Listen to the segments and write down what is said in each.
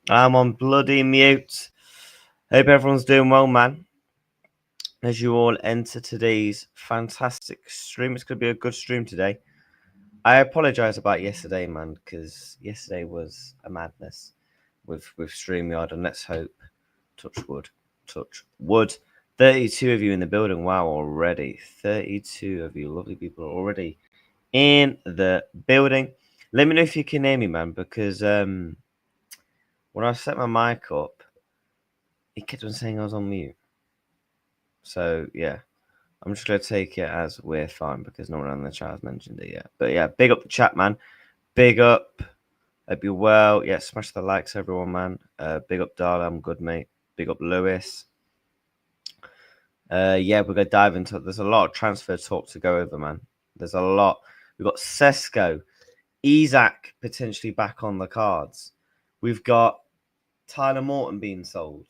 I'm on bloody mute. Hope everyone's doing well, man. As you all enter today's fantastic stream, it's going to be a good stream today. I apologise about yesterday, man, because yesterday was a madness with StreamYard, and let's hope, touch wood. 32 of you in the building. Wow, already 32 of you lovely people are already in the building. Let me know if you can hear me, man, because when I set my mic up, it kept on saying I was on mute. So yeah, I'm just gonna take it as we're fine because no one on the chat has mentioned it yet. But yeah, big up the chat, man. Big up. Hope you're well. Yeah, smash the likes, everyone, man. Big up, Darla. I'm good, mate. Big up, Lewis. Yeah, we're gonna dive into it. There's a lot of transfer talk to go over, man. There's a lot. We've got Sesko, Isak potentially back on the cards. We've got Tyler Morton being sold.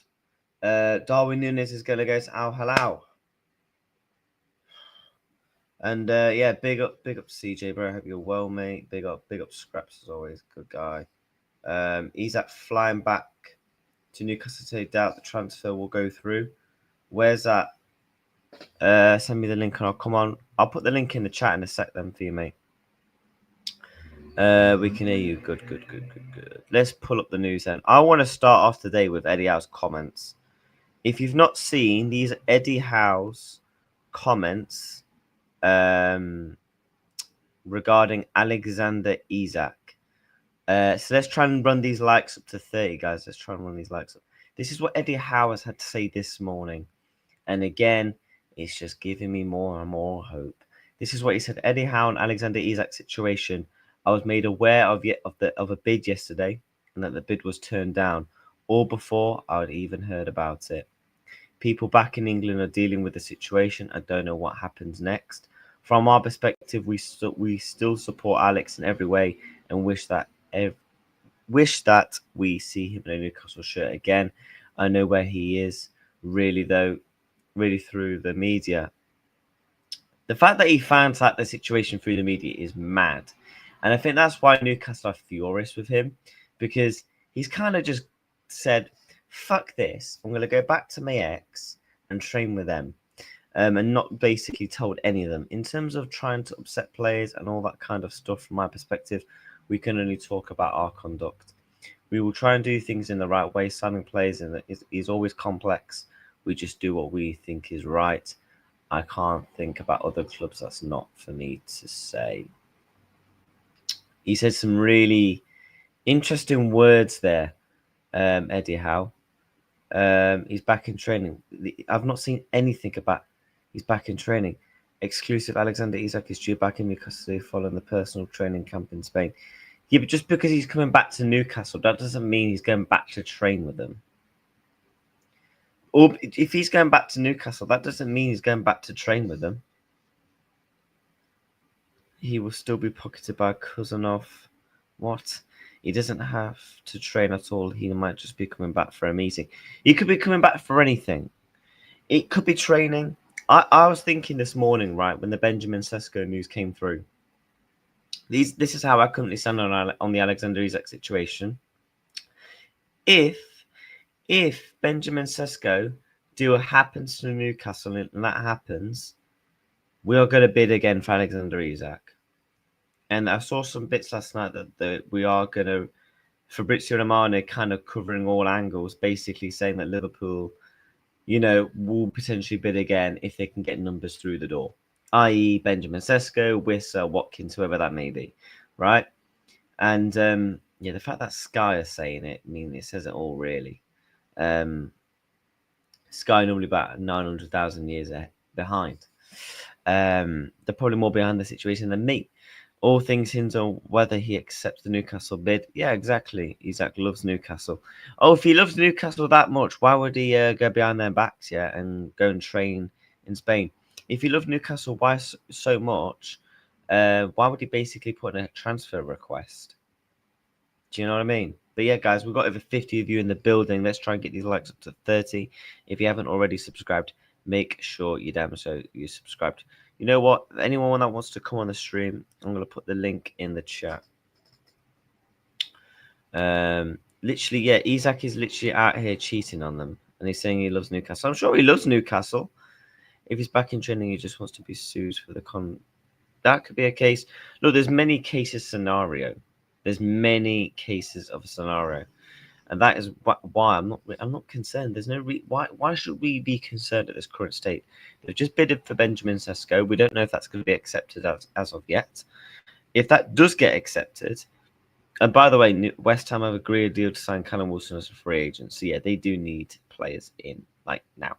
Darwin Núñez is going to go to Al Hilal. And yeah, big up CJ, bro. I hope you're well, mate. Big up Scraps as always. Good guy. Isak flying back to Newcastle today. Doubt the transfer will go through. Where's that? Send me the link and I'll come on. I'll put the link in the chat in a sec then for you, mate. We can hear you. Good. Let's pull up the news then. I want to start off today with Eddie Howe's comments. If you've not seen these Eddie Howe's comments regarding Alexander Isak. So let's try and run these likes up to 30, guys. Let's try and run these likes up. This is what Eddie Howe has had to say this morning. And again, it's just giving me more and more hope. This is what he said. Eddie Howe and Alexander Isak situation. I was made aware of a bid yesterday and that the bid was turned down, all before I had even heard about it. People back in England are dealing with the situation. I don't know what happens next. From our perspective, we still support Alex in every way and wish that we see him in a Newcastle shirt again. I know where he is, really through the media. The fact that he found out the situation through the media is mad. And I think that's why Newcastle are furious with him, because he's kind of just said, fuck this, I'm going to go back to my ex and train with them. And not basically told any of them. In terms of trying to upset players and all that kind of stuff, from my perspective, we can only talk about our conduct. We will try and do things in the right way. Signing players is always complex. We just do what we think is right. I can't think about other clubs. That's not for me to say. He said some really interesting words there, Eddie Howe. He's back in training. I've not seen anything about he's back in training. Exclusive, Alexander Isak is due back in Newcastle following the personal training camp in Spain. Yeah, but just because he's coming back to Newcastle, that doesn't mean he's going back to train with them. Or if he's going back to Newcastle, that doesn't mean he's going back to train with them. He will still be pocketed by Cousinov. What? He doesn't have to train at all. He might just be coming back for a meeting. He could be coming back for anything. It could be training. I was thinking this morning, right, when the Benjamin Sesko news came through. This is how I currently stand on the Alexander Isak situation. If Benjamin Sesko deal happens to Newcastle and that happens, we are going to bid again for Alexander Isak. And I saw some bits last night that we are going to, Fabrizio Romano kind of covering all angles, basically saying that Liverpool, will potentially bid again if they can get numbers through the door, i.e. Benjamin Sesko, Wissa, Watkins, whoever that may be, right? And the fact that Sky are saying it, it says it all, really. Sky normally about 900,000 years behind. They're probably more behind the situation than me. All things hinge on whether he accepts the Newcastle bid. Yeah, exactly. Isak loves Newcastle. Oh, if he loves Newcastle that much, why would he go behind their backs, and go and train in Spain? If he loved Newcastle, why so much? Why would he basically put in a transfer request? Do you know what I mean? But yeah, guys, we've got over 50 of you in the building. Let's try and get these likes up to 30. If you haven't already subscribed, make sure you're subscribed. You know what? Anyone that wants to come on the stream, I'm going to put the link in the chat. literally, yeah, Isak is literally out here cheating on them, and he's saying he loves Newcastle. I'm sure he loves Newcastle. If he's back in training, he just wants to be sued for the con. That could be a case. Look, there's many cases scenario. There's many cases of a scenario, and that is why I'm not concerned. There's no why should we be concerned at this current state? They've just bidded for Benjamin Sesko. We don't know if that's going to be accepted as of yet. If that does get accepted, and by the way, West Ham have agreed a deal to sign Callum Wilson as a free agent. So yeah, they do need players in like now.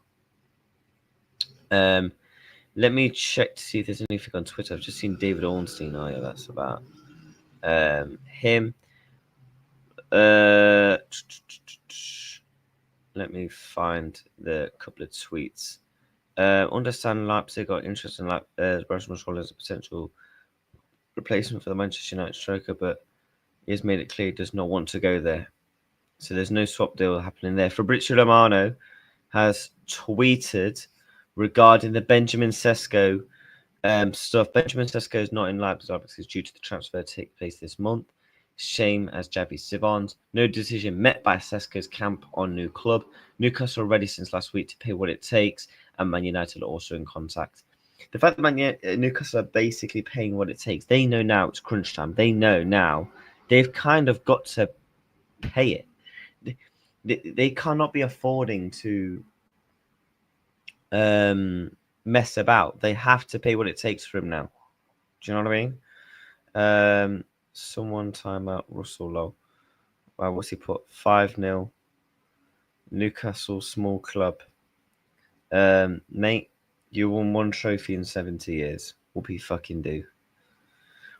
Let me check to see if there's anything on Twitter. I've just seen David Ornstein. Oh yeah, that's about him. Let me find the couple of tweets. Understand Leipzig got interest in Rasmus Højlund as a potential replacement for the Manchester United striker, but he has made it clear he does not want to go there. So there's no swap deal happening there. Fabrizio Romano has tweeted regarding the Benjamin Sesko stuff. Benjamin Sesko is not in Leipzig because due to the transfer take place this month. Same as Javi Sivons. No decision met by Sesko's camp on new club. Newcastle are ready since last week to pay what it takes, and Man United are also in contact. The fact that Newcastle are basically paying what it takes, they know now it's crunch time. They know now they've kind of got to pay it. They cannot be affording to mess about. They have to pay what it takes for him now. Do you know what I mean? Someone time out Russell Lowe. Wow, what's he put? 5-0. Newcastle small club. Mate, you won one trophy in 70 years. Whoopie fucking do.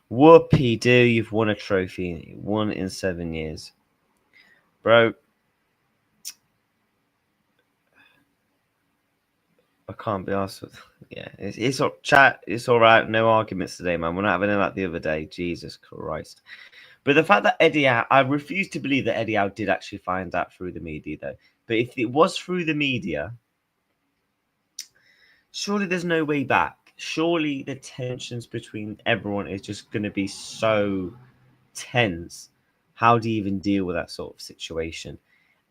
Whoopie do, you've won a trophy. One in 7 years. Bro. I can't be asked with. Yeah, it's chat. It's all right. No arguments today, man. We're not having it like the other day. Jesus Christ. But the fact that Eddie Howe, I refuse to believe that Eddie Howe did actually find out through the media, though. But if it was through the media, surely there's no way back. Surely the tensions between everyone is just going to be so tense. How do you even deal with that sort of situation?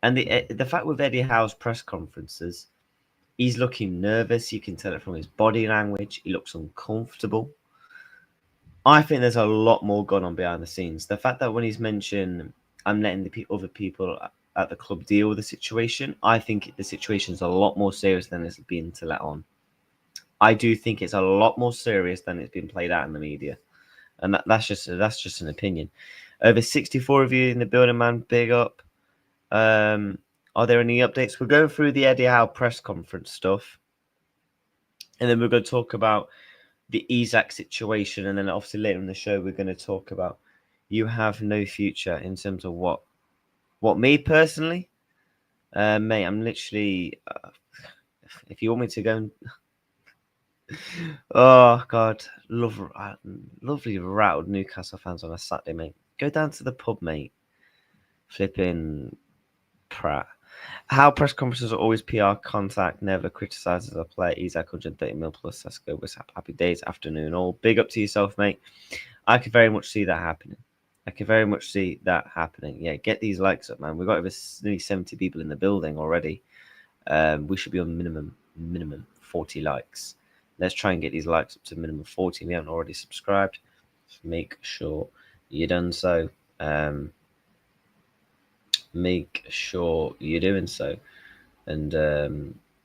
And the fact with Eddie Howe's press conferences, he's looking nervous. You can tell it from his body language. He looks uncomfortable. I think there's a lot more going on behind the scenes. The fact that when he's mentioned, I'm letting the other people at the club deal with the situation, I think the situation is a lot more serious than it's been to let on. I do think it's a lot more serious than it's been played out in the media. And that's just an opinion. Over 64 of you in the building, man. Big up. Are there any updates? We're going through the Eddie Howe press conference stuff. And then we're going to talk about the Isak situation. And then obviously later in the show, we're going to talk about you have no future in terms of what me personally, mate, I'm literally, if you want me to go and, oh God, lovely rattled Newcastle fans on a Saturday, mate. Go down to the pub, mate. Flipping Pratt. How press conferences are always PR contact, never criticises a player. Isak 130 mil plus Sesko was happy days, afternoon all. Big up to yourself, mate. I could very much see that happening. Yeah, get these likes up, man. We've got over nearly 70 people in the building already. We should be on minimum 40 likes. Let's try and get these likes up to minimum 40. If you haven't already subscribed, make sure you're done so. Make sure you're doing so. And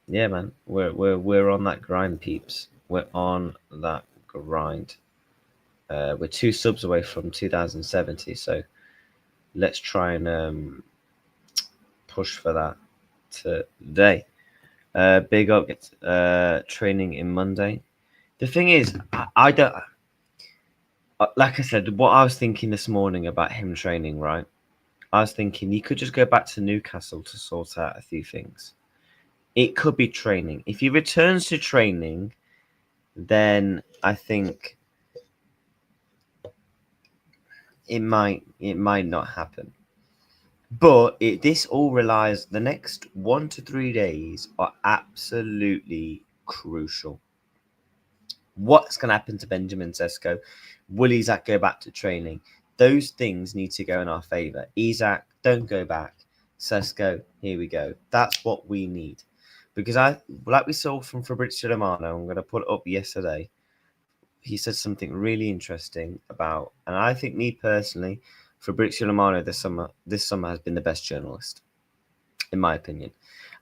yeah, man, we're on that grind, peeps. We're on that grind. We're 2 subs away from 2070, so let's try and push for that today. Big up, training in Monday. The thing is, I don't. Like I said, what I was thinking this morning about him training, right? I was thinking he could just go back to Newcastle to sort out a few things. It could be training. If he returns to training, then I think it might not happen. But this all relies. The next 1 to 3 days are absolutely crucial. What's going to happen to Benjamin Sesko? Will Isak go back to training? Those things need to go in our favour. Isak don't go back. Sesko, here we go. That's what we need. Because like we saw from Fabrizio Romano, I'm going to put it up yesterday. He said something really interesting about, and I think me personally, Fabrizio Romano this summer has been the best journalist, in my opinion.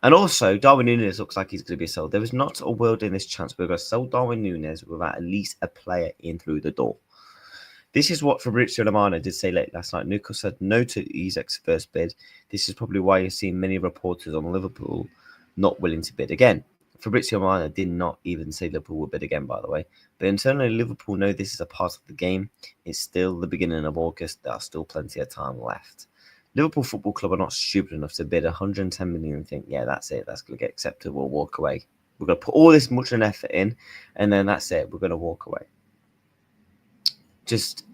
And also, Darwin Núñez looks like he's going to be sold. There is not a world in this chance we're going to sell Darwin Núñez without at least a player in through the door. This is what Fabrizio Romano did say late last night. Newcastle said no to Isak's first bid. This is probably why you're seeing many reporters on Liverpool not willing to bid again. Fabrizio Romano did not even say Liverpool will bid again, by the way. But internally, Liverpool know this is a part of the game. It's still the beginning of August. There are still plenty of time left. Liverpool Football Club are not stupid enough to bid 110 million and think, yeah, that's it. That's going to get accepted. We'll walk away. We're going to put all this much and effort in, and then that's it. We're going to walk away. Just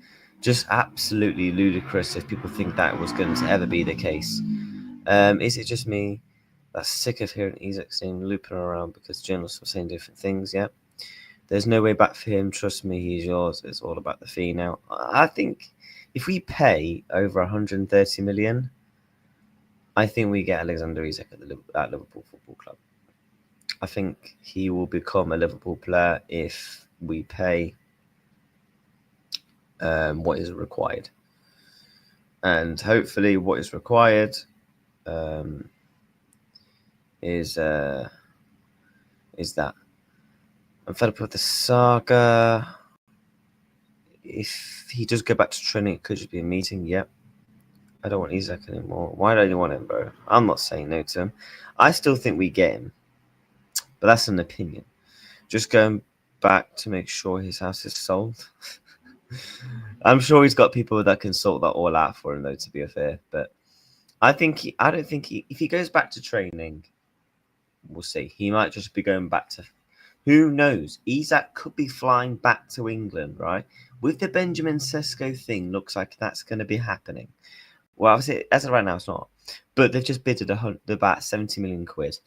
absolutely ludicrous if people think that was going to ever be the case. Is it just me that's sick of hearing Isak's name looping around because journalists are saying different things? Yeah. There's no way back for him. Trust me, he's yours. It's all about the fee now. I think if we pay over 130 million, I think we get Alexander Isak at Liverpool Football Club. I think he will become a Liverpool player if we pay what is required. And hopefully what is required is that. I'm fed up with the saga. If he does go back to training, it could just be a meeting. Yep. I don't want Isak anymore. Why don't you want him, bro? I'm not saying no to him. I still think we get him. But that's an opinion. Just going back to make sure his house is sold. I'm sure he's got people that can sort that all out for him, though, to be fair. But I don't think if he goes back to training, we'll see. He might just be going back to... Who knows? Isak could be flying back to England, right? With the Benjamin Sesko thing, looks like that's going to be happening. Well, obviously, as of right now, it's not. But they've just bidded about 70 million quid.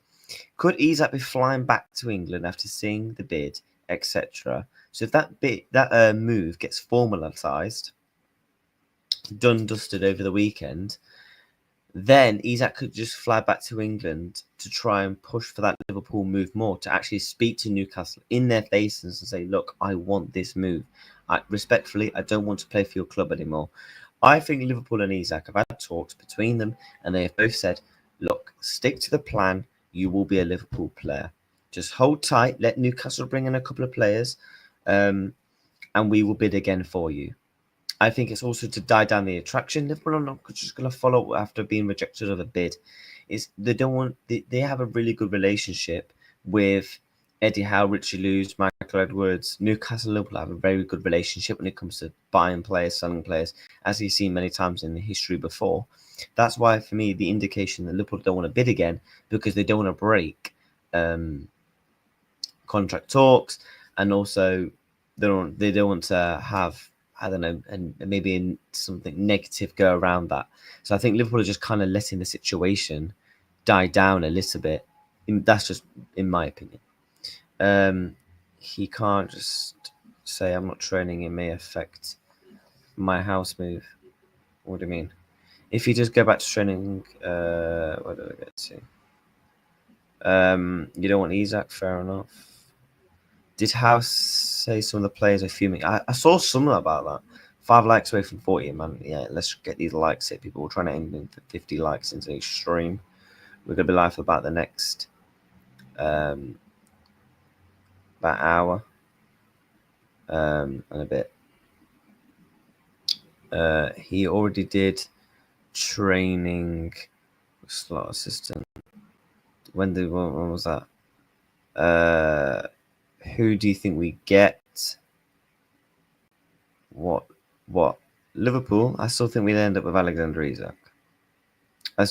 Could Isak be flying back to England after seeing the bid, etc.? So if that move gets formalised, done, dusted over the weekend, then Isak could just fly back to England to try and push for that Liverpool move more, to actually speak to Newcastle in their faces and say, look, I want this move. Respectfully, I don't want to play for your club anymore. I think Liverpool and Isak have had talks between them, and they have both said, look, stick to the plan. You will be a Liverpool player. Just hold tight. Let Newcastle bring in a couple of players, and we will bid again for you. I think it's also to die down the attraction. Liverpool are not just going to follow after being rejected of a bid. They have a really good relationship with Eddie Howe, Richie Lewis, Michael Edwards. Newcastle and Liverpool have a very good relationship when it comes to buying players, selling players, as you've seen many times in the history before. That's why, for me, the indication that Liverpool don't want to bid again, because they don't want to break contract talks, and also they don't want to have, I don't know, and maybe something negative go around that. So I think Liverpool are just kind of letting the situation die down a little bit. That's just in my opinion. He can't just say, I'm not training, it may affect my house move. What do you mean? If he does go back to training, where did I get to? You don't want Isak, fair enough. Did House say some of the players are fuming? I saw something about that. 5 likes away from 40, man. Yeah, let's get these likes hit. People are trying to aim for 50 likes into each stream. We're going to be live for about the next about hour and a bit. He already did training slot assistant. When was that? Who do you think we get? What? Liverpool? I still think we'd end up with Alexander Isak. I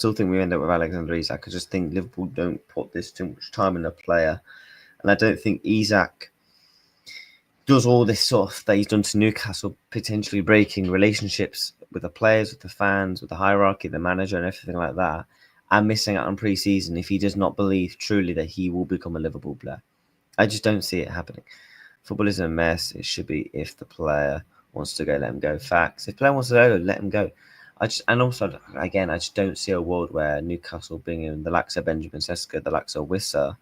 just think Liverpool don't put this too much time in a player. And I don't think Isak does all this stuff that he's done to Newcastle, potentially breaking relationships with the players, with the fans, with the hierarchy, the manager, and everything like that, and missing out on pre-season if he does not believe truly that he will become a Liverpool player. I just don't see it happening. Football is a mess. It should be, if the player wants to go, let him go. Facts. If the player wants to go, let him go. And also again, I just don't see a world where Newcastle bring in the likes of Benjamin Sesko, the likes of Wissa,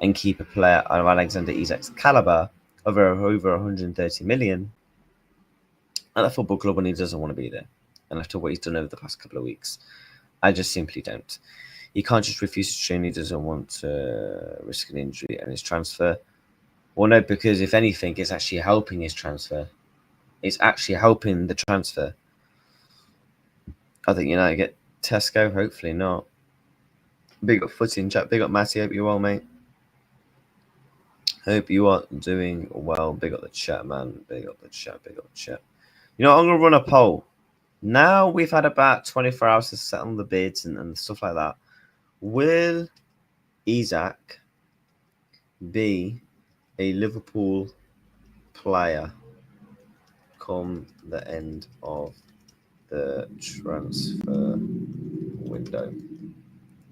and keep a player of Alexander Isak's caliber over 130 million at a football club when he doesn't want to be there. And after what he's done over the past couple of weeks, I just simply don't. He can't just refuse to train. He doesn't want to risk an injury and his transfer. Well, no, because if anything, it's actually helping his transfer. It's actually helping the transfer. I think United get Tesco. Hopefully not. Big up footy in chat. Big up Matty. Hope you're well, mate. Hope you are doing well. Big up the chat, man. Big up the chat. Big up the chat. You know, I'm going to run a poll. Now we've had about 24 hours to settle the bids and stuff like that. Will Isak be a Liverpool player come the end of the transfer window?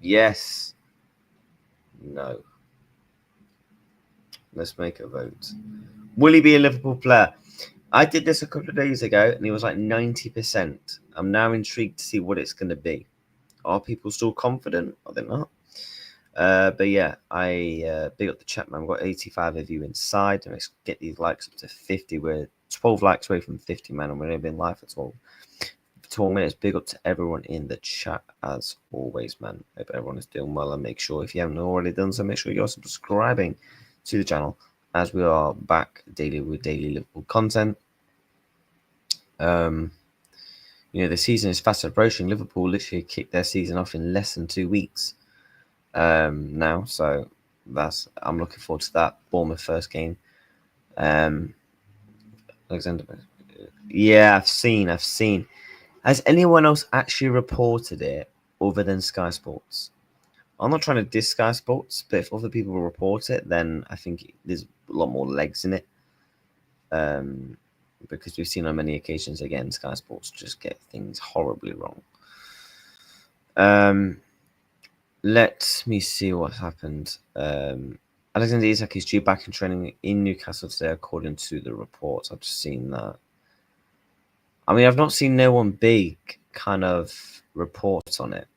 Yes. No. Let's make a vote. Will he be a Liverpool player? I did this a couple of days ago and he was like 90%. I'm now intrigued to see what it's going to be. Are people still confident? Are they not? But yeah, I big up the chat, man. We've got 85 of you inside. And let's get these likes up to 50. We're 12 likes away from 50, man. And we're only been live for 12 minutes. Big up to everyone in the chat as always, man. Hope everyone is doing well. And make sure if you haven't already done so, make sure you're subscribing to the channel as we are back daily with daily Liverpool content. You know, the season is fast approaching. Liverpool literally kicked their season off in less than 2 weeks now, so I'm looking forward to that. Bournemouth first game. Alexander, yeah, I've seen. Has anyone else actually reported it other than Sky Sports? I'm not trying to diss Sky Sports, but if other people report it, then I think there's a lot more legs in it. Because we've seen on many occasions, again, Sky Sports just get things horribly wrong. Let me see what's happened. Alexander Isak is due back in training in Newcastle today, according to the reports. I've just seen that. I mean, I've not seen no one big kind of report on it.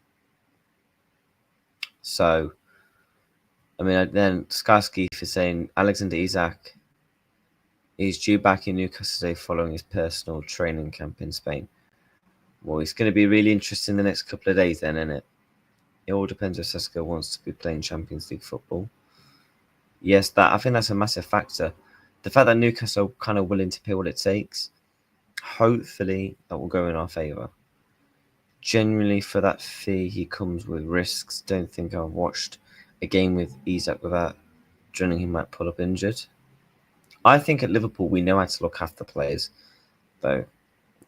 So, I mean, then Sky Ski for saying Alexander Isak is due back in Newcastle today following his personal training camp in Spain. Well, it's going to be really interesting the next couple of days then, isn't it? It all depends if Sesko wants to be playing Champions League football. Yes, I think that's a massive factor. The fact that Newcastle are kind of willing to pay what it takes, hopefully that will go in our favour. Generally, for that fee, he comes with risks. Don't think I've watched a game with Isak without dreading he might pull up injured. I think at Liverpool, we know how to look after players, though.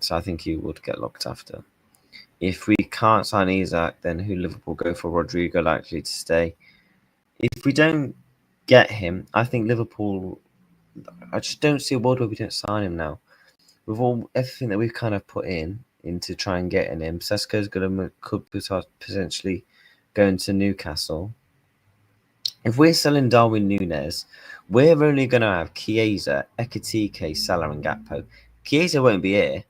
So I think he would get looked after. If we can't sign Isak, then who Liverpool go for? Rodrigo likely to stay. If we don't get him, I think Liverpool, I just don't see a world where we don't sign him now. With everything that we've kind of put in to try and get in him, Sesko's could potentially go into Newcastle. If we're selling Darwin Núñez, we're only going to have Chiesa, Ekitike, Salah and Gakpo. Chiesa won't be here.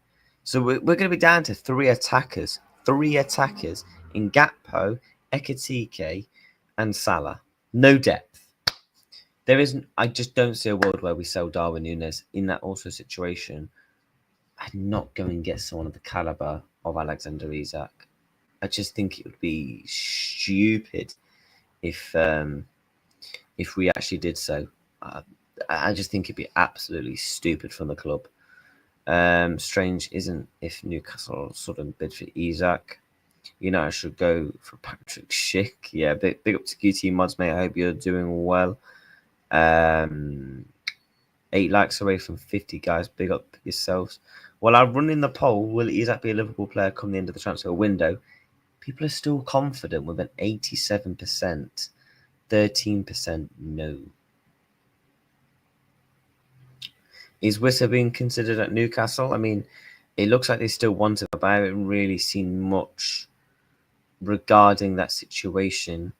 So we're going to be down to three attackers in Gakpo, Ekitike and Salah. No depth. I just don't see a world where we sell Darwin Núñez in that also situation. I'm not going to get someone of the caliber of Alexander Isak. I just think it would be stupid if we actually did so. I just think it'd be absolutely stupid from the club. Strange isn't if Newcastle sort of bid for Isak. You know, I should go for Patrick Schick. Yeah, big up to QT Mods, mate. I hope you're doing well. 8 likes away from 50, guys. Big up yourselves. Well, I'm running the poll. Will Isak be a Liverpool player come the end of the transfer window? People are still confident with an 87%. 13% no. Is Wissa being considered at Newcastle? I mean, it looks like they still want him, but I haven't really seen much regarding that situation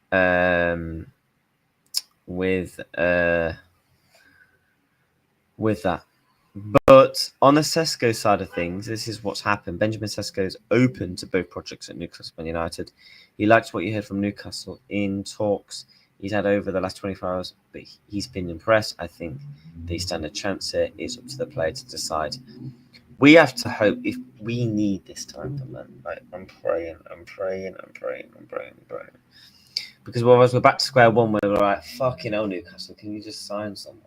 with that. But on the Sesko side of things, this is what's happened. Benjamin Sesko is open to both projects at Newcastle United. He liked what you heard from Newcastle in talks he's had over the last 24 hours, but he's been impressed. I think they stand a chance here. It's up to the player to decide. We have to hope. If we need this time for man, like, I'm praying. Because otherwise we're back to square one where we're like, fucking hell, Newcastle, can you just sign someone?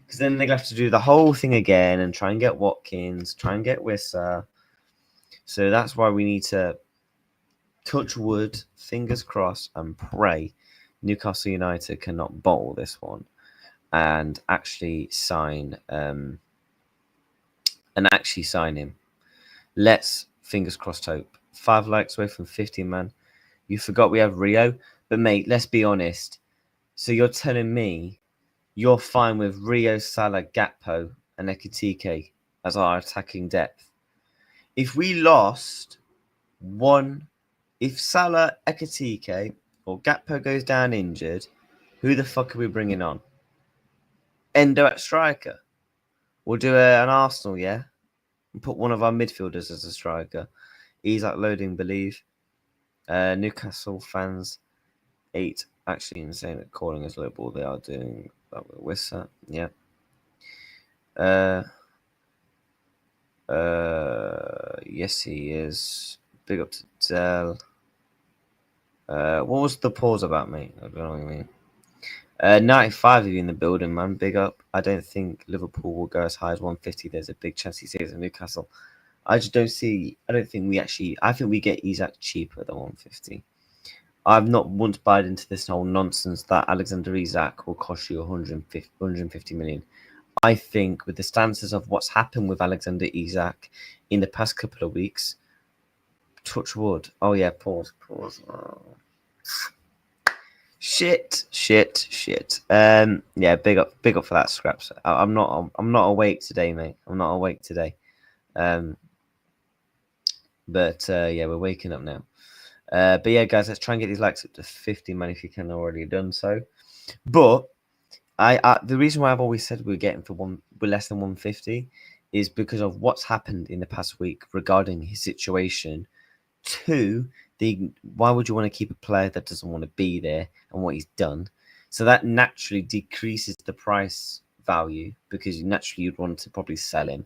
Because then they're going to have to do the whole thing again and try and get Watkins, try and get Wissa. So that's why we need to touch wood, fingers crossed, and pray Newcastle United cannot bottle this one and actually sign him. Let's, fingers crossed, hope. 5 likes away from 50, man. You forgot we have Rio. But, mate, let's be honest. So you're telling me you're fine with Rio, Salah, Gakpo, and Ekitike as our attacking depth. If we lost one, if Salah, Ekitike, or Gakpo goes down injured, who the fuck are we bringing on? Endo at striker. We'll do an Arsenal, yeah? And put one of our midfielders as a striker. Isak loading, believe. Newcastle fans 8 actually insane at calling us Liverpool. They are doing that with Wissa. Yeah. Yes, he is. Big up to Dell. What was the pause about, mate? I don't know what you mean. 95 of you in the building, man. Big up. I don't think Liverpool will go as high as 150. There's a big chance he stays in Newcastle. I think we get Isak cheaper than 150. I've not once bought into this whole nonsense that Alexander Isak will cost you 150 million. I think with the stances of what's happened with Alexander Isak in the past couple of weeks, touch wood. Oh yeah, pause. Oh. Shit. Yeah, big up for that, Scraps. I'm not awake today, mate. I'm not awake today. But yeah, we're waking up now. But yeah, guys, let's try and get these likes up to 50, man, if you can already done so. But the reason why I've always said we're less than 150 is because of what's happened in the past week regarding his situation. Why would you want to keep a player that doesn't want to be there and what he's done? So that naturally decreases the price value because naturally you'd want to probably sell him.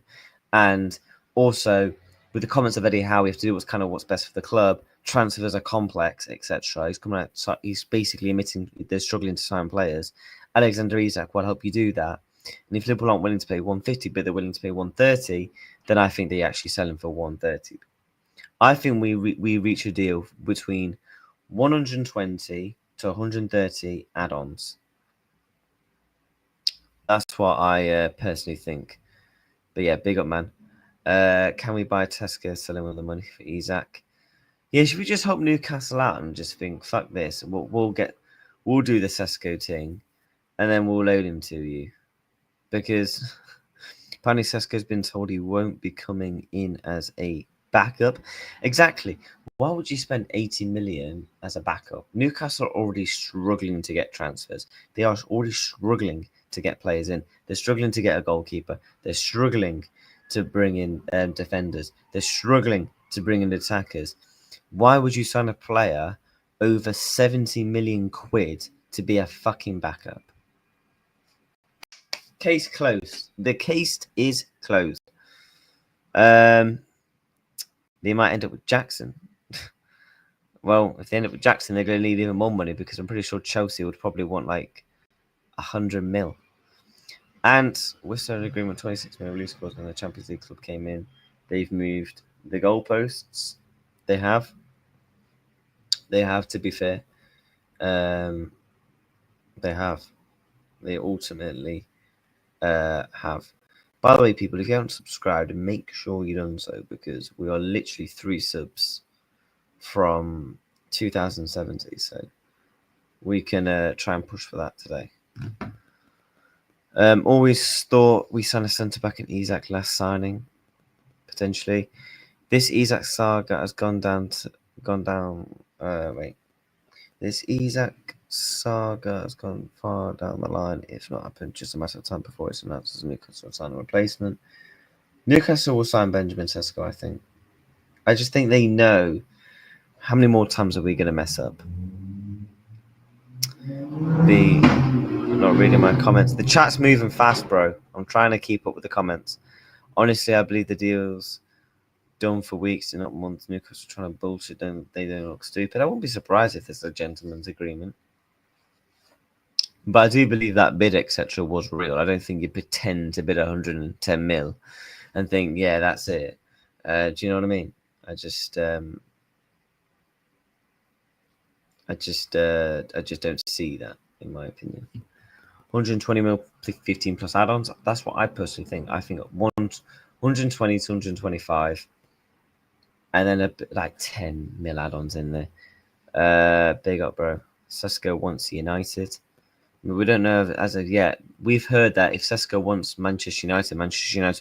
And also with the comments of Eddie Howe, we have to do what's best for the club. Transfers are complex, etc. He's coming out. So he's basically admitting they're struggling to sign players. Alexander Isak will help you do that. And if Liverpool aren't willing to pay 150, but they're willing to pay 130, then I think they actually sell him for 130. I think we reach a deal between 120 to 130 add-ons. That's what I personally think. But yeah, big up, man. Can we buy Sesko, sell him with the money for Isak? Yeah, should we just help Newcastle out and just think, fuck this? We'll do the Sesko thing, and then we'll load him to you, because apparently Sesko's been told he won't be coming in as a backup. Exactly. Why would you spend 80 million as a backup? Newcastle are already struggling to get transfers. They are already struggling to get players in. They're struggling to get a goalkeeper. They're struggling to bring in defenders. They're struggling to bring in attackers. Why would you sign a player over 70 million quid to be a fucking backup? Case closed. The case is closed. They might end up with Jackson. Well, if they end up with Jackson, they're going to need even more money because I'm pretty sure Chelsea would probably want like 100 mil. And we're still in agreement 26 million release clause when the Champions League club came in. They've moved the goalposts. They have, to be fair. They have. They ultimately have. By the way, people, if you haven't subscribed, make sure you've done so because we are literally 3 subs from 2070. So we can try and push for that today. Always thought we signed a centre back in Isak last signing, potentially. This Isak saga has gone down. This Isak saga has gone far down the line. If not happened, just a matter of time before it's announced as Newcastle will sign a replacement. Newcastle will sign Benjamin Sesko, I think. I just think they know how many more times are we going to mess up. I'm not reading my comments. The chat's moving fast, bro. I'm trying to keep up with the comments. Honestly, I believe the deal's done for weeks and not months. Newcastle trying to bullshit them. They don't look stupid. I wouldn't be surprised if there's a gentleman's agreement. But I do believe that bid, etc., was real. I don't think you pretend to bid 110 mil and think, yeah, that's it. Do you know what I mean? I just don't see that, in my opinion. 120 mil, 15 plus add-ons. That's what I personally think. I think 120 to 125, and then like 10 mil add-ons in there. Big up, bro. Sesko wants United. We don't know as of yet. We've heard that if Sesko wants Manchester United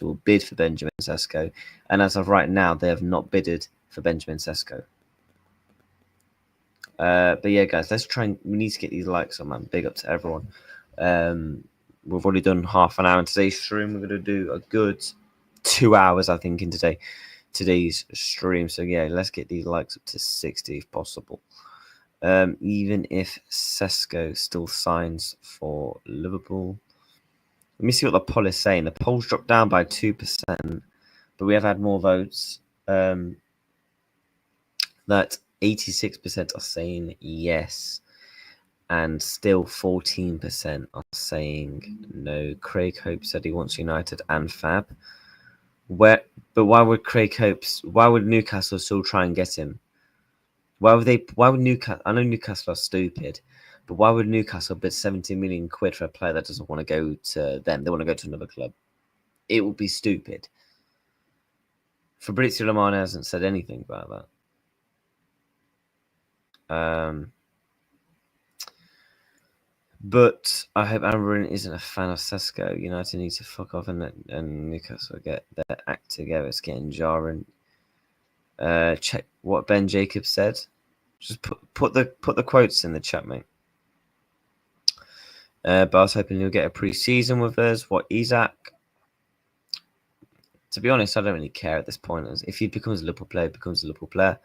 will bid for Benjamin Sesko. And as of right now, they have not bidded for Benjamin Sesko. But yeah, guys, let's try and we need to get these likes on, man. Big up to everyone. We've already done half an hour in today's stream. We're going to do a good 2 hours, I think, in today's stream. So yeah, let's get these likes up to 60 if possible. Even if Sesko still signs for Liverpool. Let me see what the poll is saying. The poll's dropped down by 2%, but we have had more votes. That 86% are saying yes, and still 14% are saying no. Craig Hope said he wants United and Fab. But why would Newcastle still try and get him? Why would Newcastle? I know Newcastle are stupid, but why would Newcastle bid 70 million quid for a player that doesn't want to go to them? They want to go to another club. It would be stupid. Fabrizio Romano hasn't said anything about that. But I hope Amberin isn't a fan of Sesko. United need to fuck off and Newcastle get their act together. It's getting jarring. Check what Ben Jacobs said. Just put the quotes in the chat, mate. But I was hoping you'll get a pre-season with us. What Isak? To be honest, I don't really care at this point. If he becomes a Liverpool player, becomes a Liverpool player.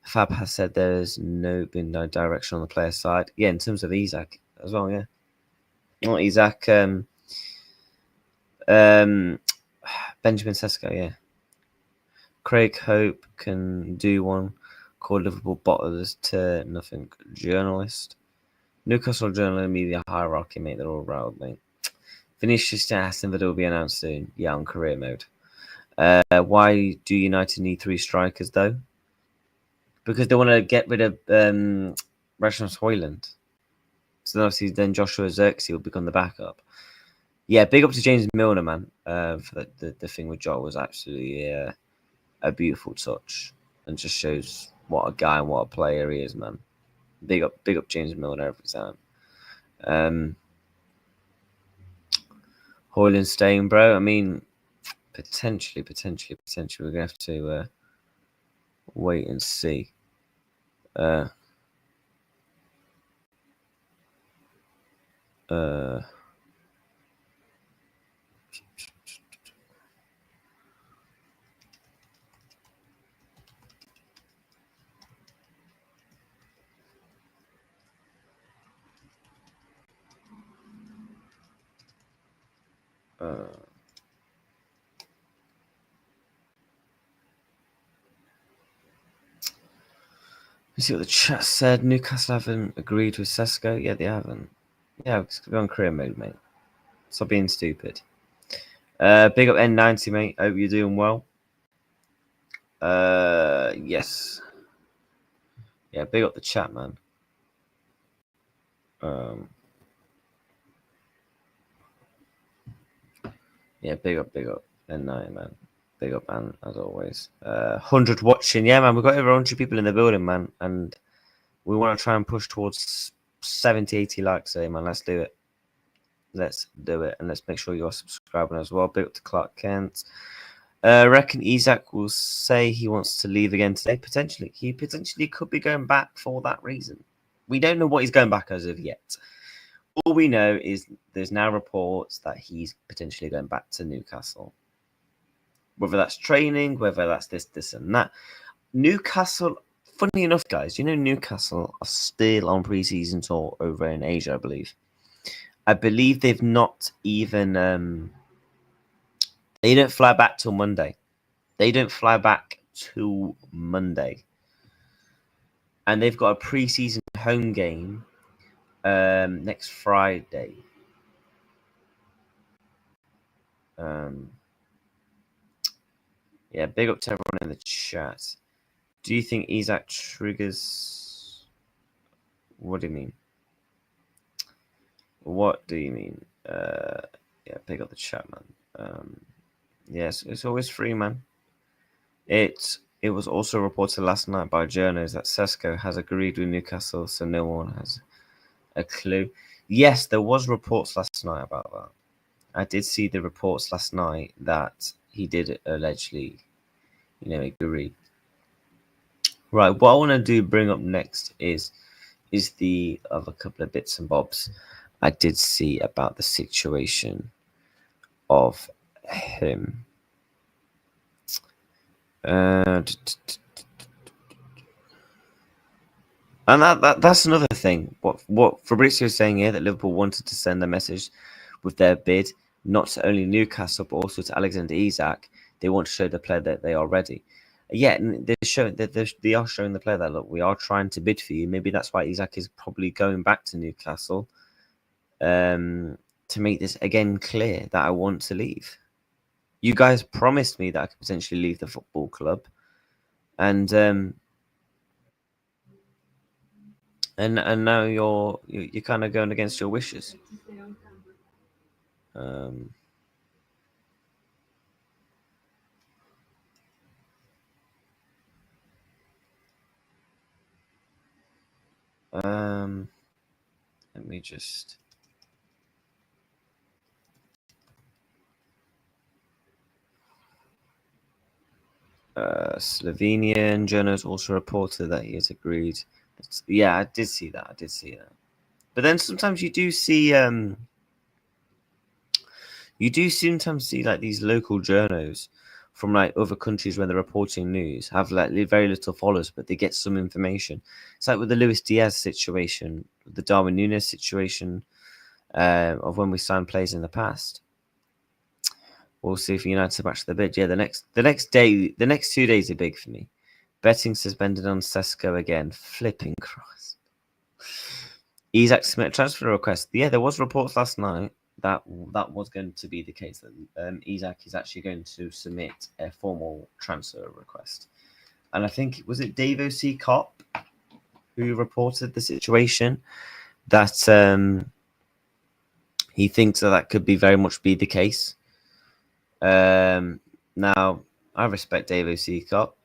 Fab has said there's been no direction on the player side. Yeah, in terms of Isak as well. Yeah, not Isak. Benjamin Sesko. Yeah. Craig Hope can do one called Liverpool Bottlers to Nothing Journalist. Newcastle Journal Media Hierarchy, mate. They're all riled, mate. Vinicius to Aston Villa will be announced soon. Yeah, on career mode. Why do United need 3 strikers, though? Because they want to get rid of Rasmus Højlund. So obviously then Joshua Zirkzee will become the backup. Yeah, big up to James Milner, man. For the thing with Joel was absolutely a beautiful touch and just shows what a guy and what a player he is, man. Big up James Milner every time. Højlund staying, bro. I mean, potentially, we're gonna have to wait and see. Let's see what the chat said. Newcastle haven't agreed with Sesko. Yeah, they haven't. Yeah, it's gonna be on career mode, mate. Stop being stupid. Big up N90, mate. Hope you're doing well. Yes. Yeah, big up the chat, man. Yeah, big up N90, man. Big up, man, as always. 100 watching. Yeah, man, we've got over 100 people in the building, man. And we want to try and push towards 70, 80 likes today, man. Let's do it. And let's make sure you're subscribing as well. Big up to Clark Kent. Reckon Isak will say he wants to leave again today. Potentially. He potentially could be going back for that reason. We don't know what he's going back as of yet. All we know is there's now reports that he's potentially going back to Newcastle. Whether that's training, whether that's this, and that. Newcastle, funny enough, guys, Newcastle are still on pre-season tour over in Asia, I believe. I believe they've not even... they don't fly back till Monday. And they've got a pre-season home game next Friday. Yeah, big up to everyone in the chat. Do you think Isak triggers... What do you mean? What do you mean? Yeah, big up the chat, man. Yes, it's always free, man. It was also reported last night by journalists that Sesko has agreed with Newcastle, so no one has a clue. Yes, there was reports last night about that. I did see the reports last night that he did allegedly, agree. Right, what I want to bring up next is the other couple of bits and bobs I did see about the situation of him. And that's another thing. What Fabrizio is saying here, that Liverpool wanted to send a message with their bid, not to only Newcastle, but also to Alexander Isak. They want to show the player that they are ready. Yeah, they are showing the player that, look, we are trying to bid for you. Maybe that's why Isak is probably going back to Newcastle, to make this again clear that I want to leave. You guys promised me that I could potentially leave the football club, and now you're kind of going against your wishes. Let me just... Slovenian journalists also reported that he has agreed. Yeah, I did see that. But then sometimes you do see sometimes see like these local journos from like other countries when they're reporting news have like very little followers, but they get some information. It's like with the Luis Diaz situation, the Darwin Núñez situation, of when we signed players in the past. We'll see if United match the bid. Yeah, the next 2 days are big for me. Betting suspended on Sesko again. Flipping Christ. Isak submit transfer request. Yeah, there was reports last night that was going to be the case, that Isak is actually going to submit a formal transfer request. And I think, was it Dave O.C. Cop who reported the situation, that he thinks that could be very much be the case. Now, I respect Dave O.C. Cop.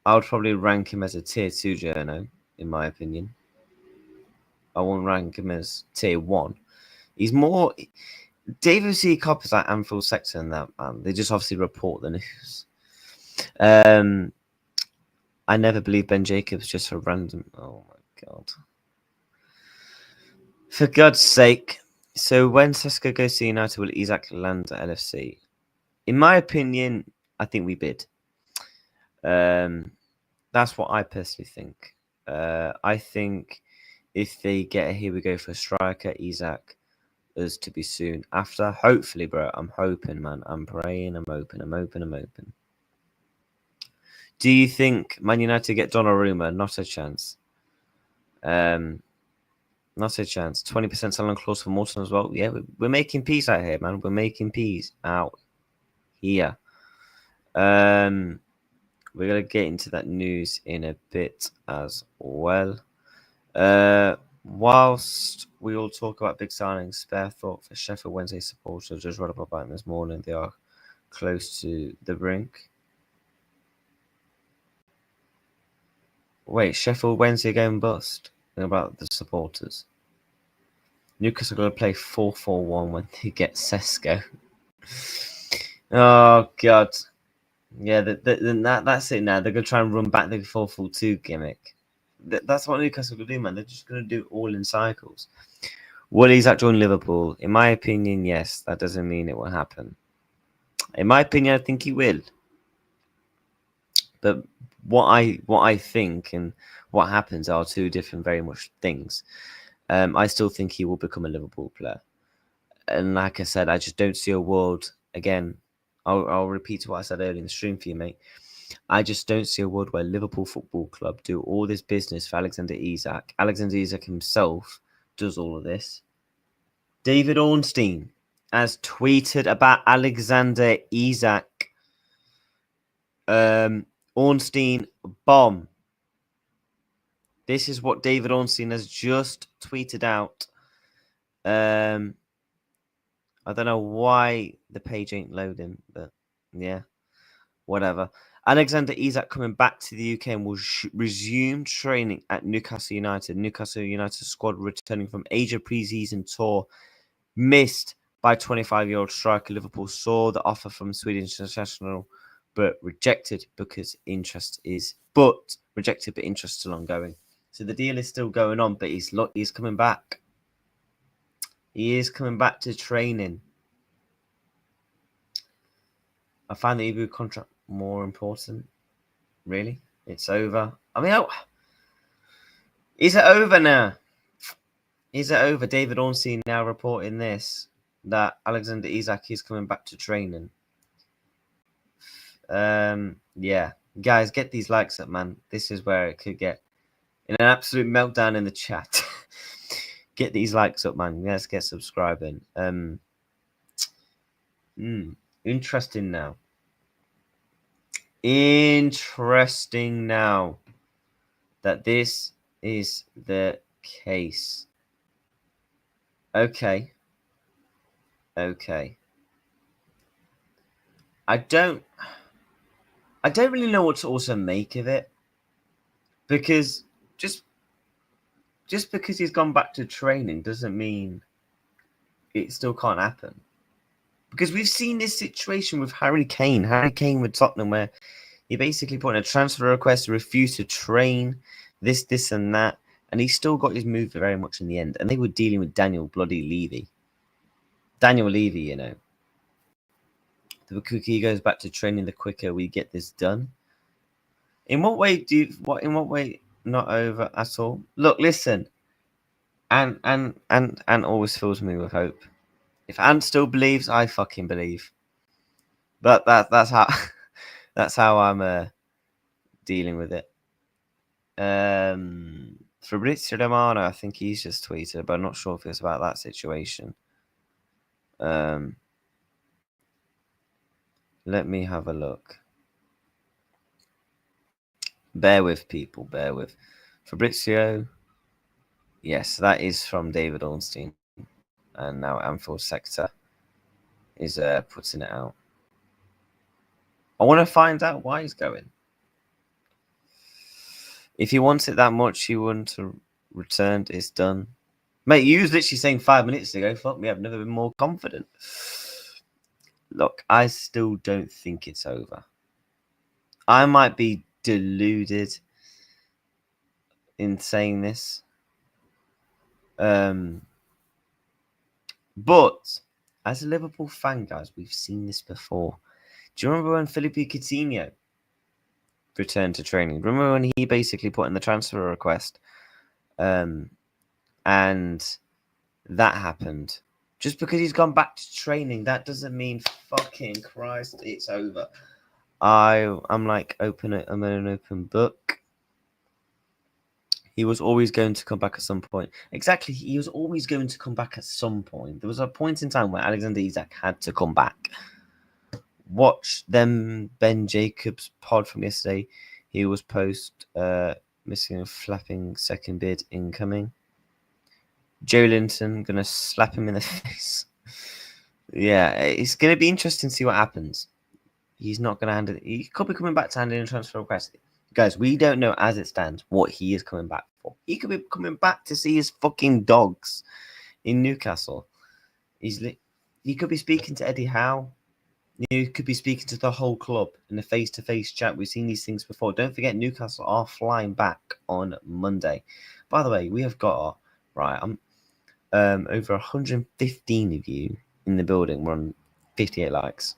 I would probably rank him as a tier 2 journo, in my opinion. I won't rank him as tier 1. He's more... Dave O.C. Cop is like Anfield Sector in that, man. They just obviously report the news. I never believed Ben Jacobs just a random... Oh, my God. For God's sake. So when Sesko goes to United, will Isak land at LFC? In my opinion, I think we bid. That's what I personally think. I think if they get a here we go for a striker, Isak is to be soon after. Hopefully, bro. I'm hoping, man. I'm praying. I'm open. Do you think Man United get Donnarumma? Not a chance. Not a chance. 20% selling clause for Morton as well. Yeah, we're making peace out here, man. We're making peace out here. We're going to get into that news in a bit as well. Whilst we all talk about big signings, spare thought for Sheffield Wednesday supporters. Just read up about them this morning. They are close to the brink. Wait, Sheffield Wednesday going bust? Think about the supporters. Newcastle are going to play 4-4-1 when they get Sesko. Oh, God. Yeah, that's it now. They're going to try and run back the 4-4-2 gimmick. That's what Newcastle will do, man. They're just going to do it all in cycles. Will Isak join Liverpool? In my opinion, yes. That doesn't mean it will happen. In my opinion, I think he will. But what I think and what happens are two different, very much things. I still think he will become a Liverpool player, and like I said, I just don't see a world. Again, I'll repeat what I said earlier in the stream for you, mate. I just don't see a world where Liverpool Football Club do all this business for Alexander Isak. Alexander Isak himself does all of this. David Ornstein has tweeted about Alexander Isak. Ornstein bomb. This is what David Ornstein has just tweeted out. I don't know why the page ain't loading, but yeah, whatever. Alexander Isak coming back to the UK and will resume training at Newcastle United. Newcastle United squad returning from Asia pre-season tour missed by 25-year-old striker. Liverpool saw the offer from Swedish international, but rejected interest is still ongoing. So the deal is still going on, but he's coming back. He is coming back to training. I find the EBU contract more important. Really? It's over. I mean, is it over now? Is it over? David Ornstein now reporting this, that Alexander Isak is coming back to training. Yeah. Guys, get these likes up, man. This is where it could get in an absolute meltdown in the chat. Get these likes up, man. Let's get subscribing. Interesting now. Interesting now that this is the case. Okay. I don't really know what to also make of it, because just because he's gone back to training doesn't mean it still can't happen. Because we've seen this situation with Harry Kane with Tottenham, where he basically put in a transfer request, refused to train, this and that, and he still got his move very much in the end. And they were dealing with Daniel Levy. You know. The quicker he goes back to training, the quicker we get this done. In what way not over at all? Look, listen, and always fills me with hope. If Ant still believes, I fucking believe. But that's how that's how I'm dealing with it. Fabrizio Romano, I think he's just tweeted, but I'm not sure if it's about that situation. Let me have a look. Bear with, people. Bear with. Fabrizio. Yes, that is from David Ornstein. And now Anfield Sector is putting it out. I want to find out why he's going. If he wants it that much, he wouldn't have returned. It's done. Mate, you was literally saying 5 minutes ago, fuck me, I've never been more confident. Look, I still don't think it's over. I might be deluded in saying this. But as a Liverpool fan, guys, we've seen this before. Do you remember when Felipe Coutinho returned to training? Remember when he basically put in the transfer request? And that happened. Just because he's gone back to training, that doesn't mean fucking Christ, it's over. I'm like I'm an open book. He was always going to come back at some point. Exactly, he was always going to come back at some point. There was a point in time where Alexander Isak had to come back. Watch them Ben Jacobs pod from yesterday. He was post missing a flapping second bid incoming. Joe Linton gonna slap him in the face. Yeah, it's gonna be interesting to see what happens. He's not gonna handle it. He could be coming back to handle a transfer request. Guys, we don't know as it stands what he is coming back for. He could be coming back to see his fucking dogs in Newcastle. He could be speaking to Eddie Howe. You could be speaking to the whole club in a face-to-face chat. We've seen these things before. Don't forget, Newcastle are flying back on Monday. By the way, we have got I'm over 115 of you in the building. We're on 58 likes.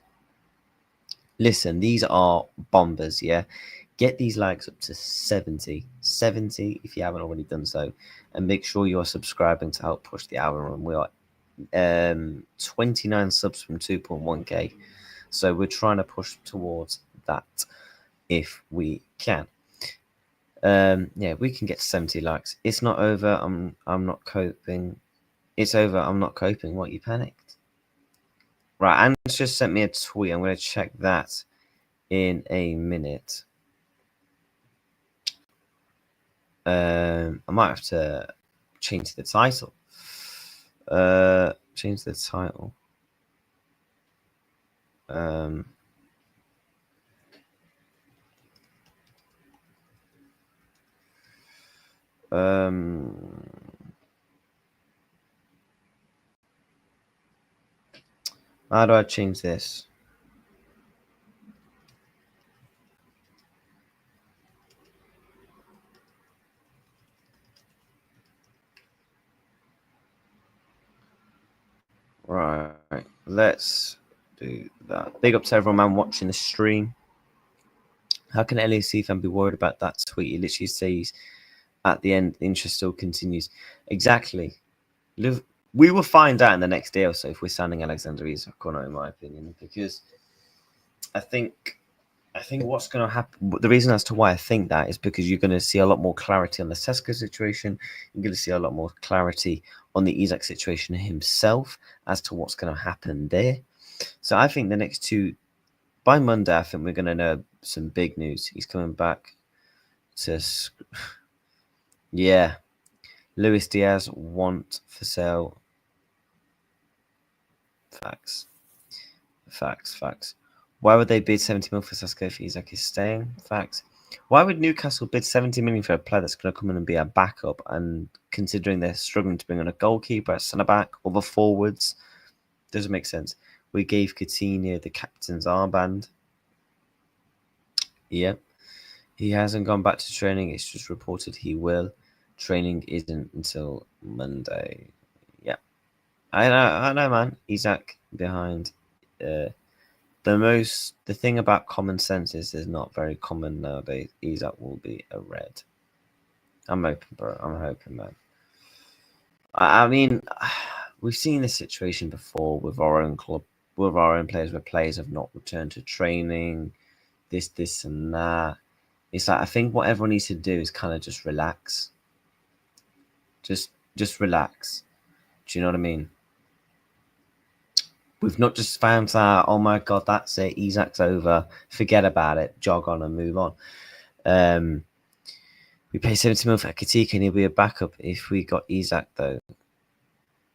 Listen, these are bombers, yeah? Get these likes up to 70 if you haven't already done so, and make sure you're subscribing to help push the algorithm. We are 29 subs from 2.1k, so we're trying to push towards that if we can. Yeah, we can get to 70 likes. It's not over. I'm not coping. It's over. I'm not coping. What, you panicked? Right, Anne's just sent me a tweet. I'm going to check that in a minute. I might have to change the title. Change the title. How do I change this? Right, let's do that. Big up to everyone, man, watching the stream. How can an LAC fan be worried about that tweet? He literally says at the end, the interest still continues. Exactly. We will find out in the next day or so if we're signing Alexander Isak or not, in my opinion, because I think what's going to happen, the reason as to why I think that is because you're going to see a lot more clarity on the Sesko situation. You're going to see a lot more clarity on the Isak situation himself as to what's going to happen there. So I think the next by Monday, I think we're going to know some big news. He's coming back to, yeah. Luis Diaz want for sale. Facts. Why would they bid 70 million for Sesko if Isak is staying? Facts. Why would Newcastle bid 70 million for a player that's going to come in and be a backup? And considering they're struggling to bring on a goalkeeper, a centre back, other forwards, doesn't make sense. We gave Coutinho the captain's armband. Yep. He hasn't gone back to training. It's just reported he will. Training isn't until Monday. Yeah. I know, man. Isak behind. The thing about common sense is not very common nowadays. Isak will be a red. I'm hoping, bro. I'm hoping, man. I mean, we've seen this situation before with our own club, with our own players, where players have not returned to training, this and that. It's like, I think what everyone needs to do is kind of just relax. Just relax. Do you know what I mean? We've not just found out, oh my God, that's it, Isak's over, forget about it, jog on and move on. We pay 70 million for Katika and he'll be a backup if we got Isak, though.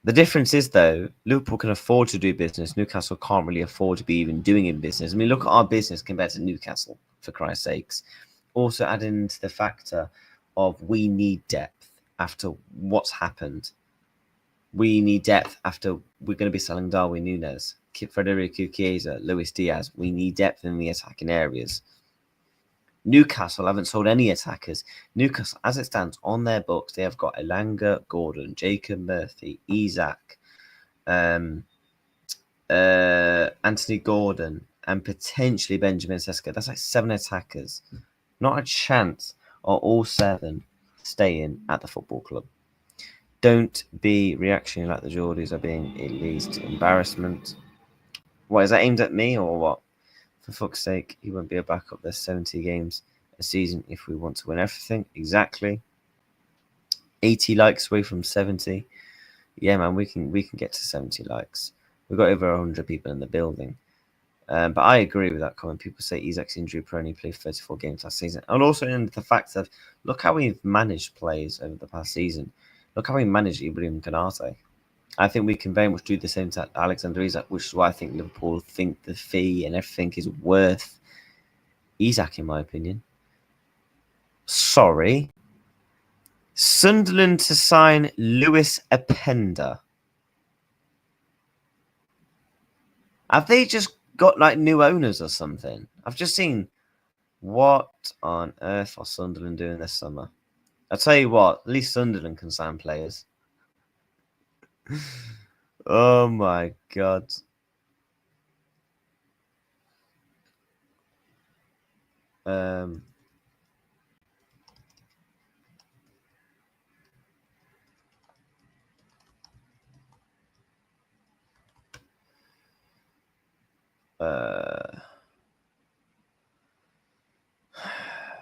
The difference is, though, Liverpool can afford to do business. Newcastle can't really afford to be even doing in business. I mean, look at our business compared to Newcastle, for Christ's sakes. Also add into the factor of we need depth after what's happened. We need depth after we're going to be selling Darwin Núñez, Federico Chiesa, Luis Diaz. We need depth in the attacking areas. Newcastle haven't sold any attackers. Newcastle, as it stands on their books, they have got Elanga, Gordon, Jacob Murphy, Isak, Anthony Gordon, and potentially Benjamin Sesko. That's like 7 attackers. Not a chance are all 7 staying at the football club. Don't be reactionary like the Geordies are being. It leads to embarrassment. What, is that aimed at me or what? For fuck's sake, he won't be a backup. There's 70 games a season if we want to win everything. Exactly. 80 likes away from 70. Yeah, man, we can get to 70 likes. We've got over 100 people in the building. But I agree with that comment. People say Isak's injury prone. He played 34 games last season. And also in the fact that look how we've managed players over the past season. Look how we managed Ibrahim Konate. I think we can very much do the same to Alexander Isak, which is why I think Liverpool think the fee and everything is worth Isak, in my opinion. Sorry. Sunderland to sign Lewis Openda. Have they just got like new owners or something? I've just seen. What on earth are Sunderland doing this summer? I'll tell you what, at least Sunderland can sign players. Oh my god.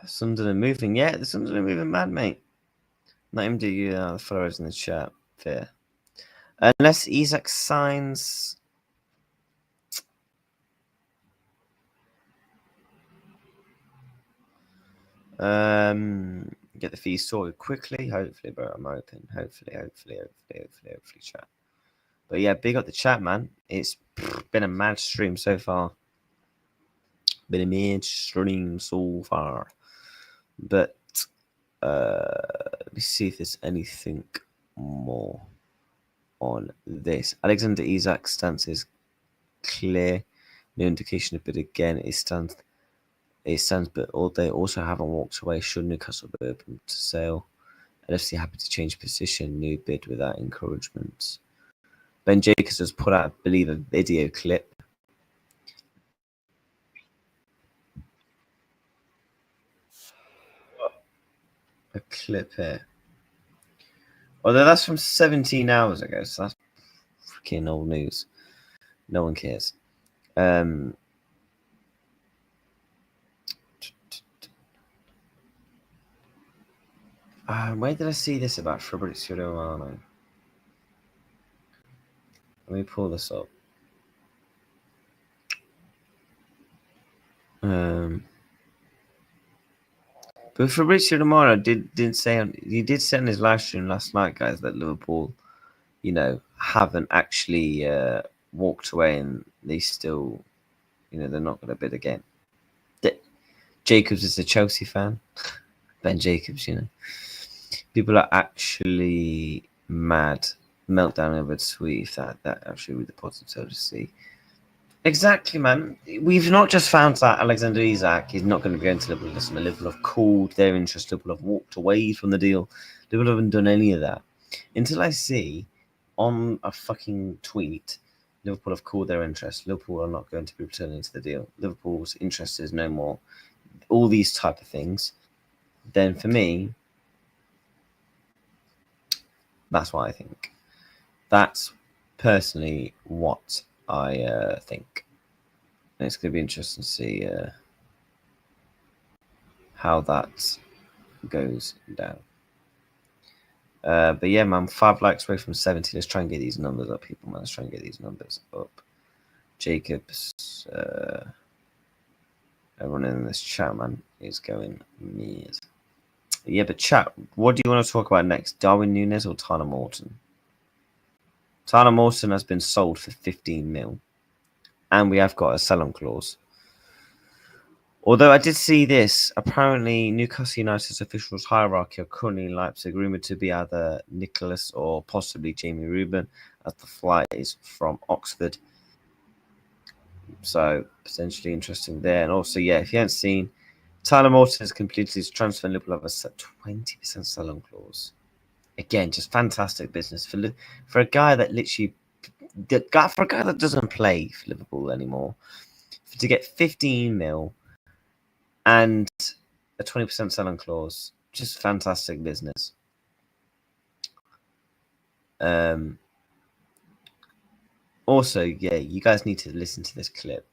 Sunderland moving. Yeah, the Sunderland moving mad, mate. Not him, do you? The followers in the chat. Fair. Unless Isak signs. Get the fees sorted quickly. Hopefully, bro. I'm open. Hopefully, chat. But yeah, big up the chat, man. It's been a mad stream so far. But let me see if there's anything more on this. Alexander Isak's stance is clear. No indication of bid again. It stands, but they also haven't walked away. Should Newcastle be open to sale? LFC happy to change position. New bid without encouragement. Ben Jacobs has put out, I believe, a video clip. A clip here. Although that's from 17 hours ago, so that's freaking old news. No one cares. Where did I see this about Fabrizio Romano? Let me pull this up. But Fabrizio Romano did say on his live stream last night, guys, that Liverpool, haven't actually walked away, and they still, they're not going to bid again. Jacobs is a Chelsea fan. Ben Jacobs, people are actually mad. Meltdown over the tweet. That actually would be positive to see. Exactly, man. We've not just found that Alexander Isak is not going to be going to Liverpool. Listen, Liverpool have called their interest. Liverpool have walked away from the deal. Liverpool haven't done any of that. Until I see on a fucking tweet, Liverpool have called their interest. Liverpool are not going to be returning to the deal. Liverpool's interest is no more. All these type of things. Then for me, that's what I think. That's personally what I think. And it's going to be interesting to see how that goes down. But yeah, man, 5 likes away from 70. Let's try and get these numbers up, people, man. Let's try and get these numbers up. Jacobs, everyone in this chat, man, is going mad. Yeah, but chat, what do you want to talk about next? Darwin Núñez or Tyler Morton? Tyler Morton has been sold for 15 mil. And we have got a sell-on clause. Although I did see this, apparently Newcastle United's officials hierarchy are currently in Leipzig, rumoured to be either Nicholas or possibly Jamie Reuben, as the flight is from Oxford. So potentially interesting there. And also, yeah, if you haven't seen, Tyler Morton has completed his transfer and Liverpool have a 20% sell-on clause. Again, just fantastic business for a guy that literally, for a guy that doesn't play for Liverpool anymore, to get 15 mil and a 20% sell-on clause, just fantastic business. Also, yeah, you guys need to listen to this clip.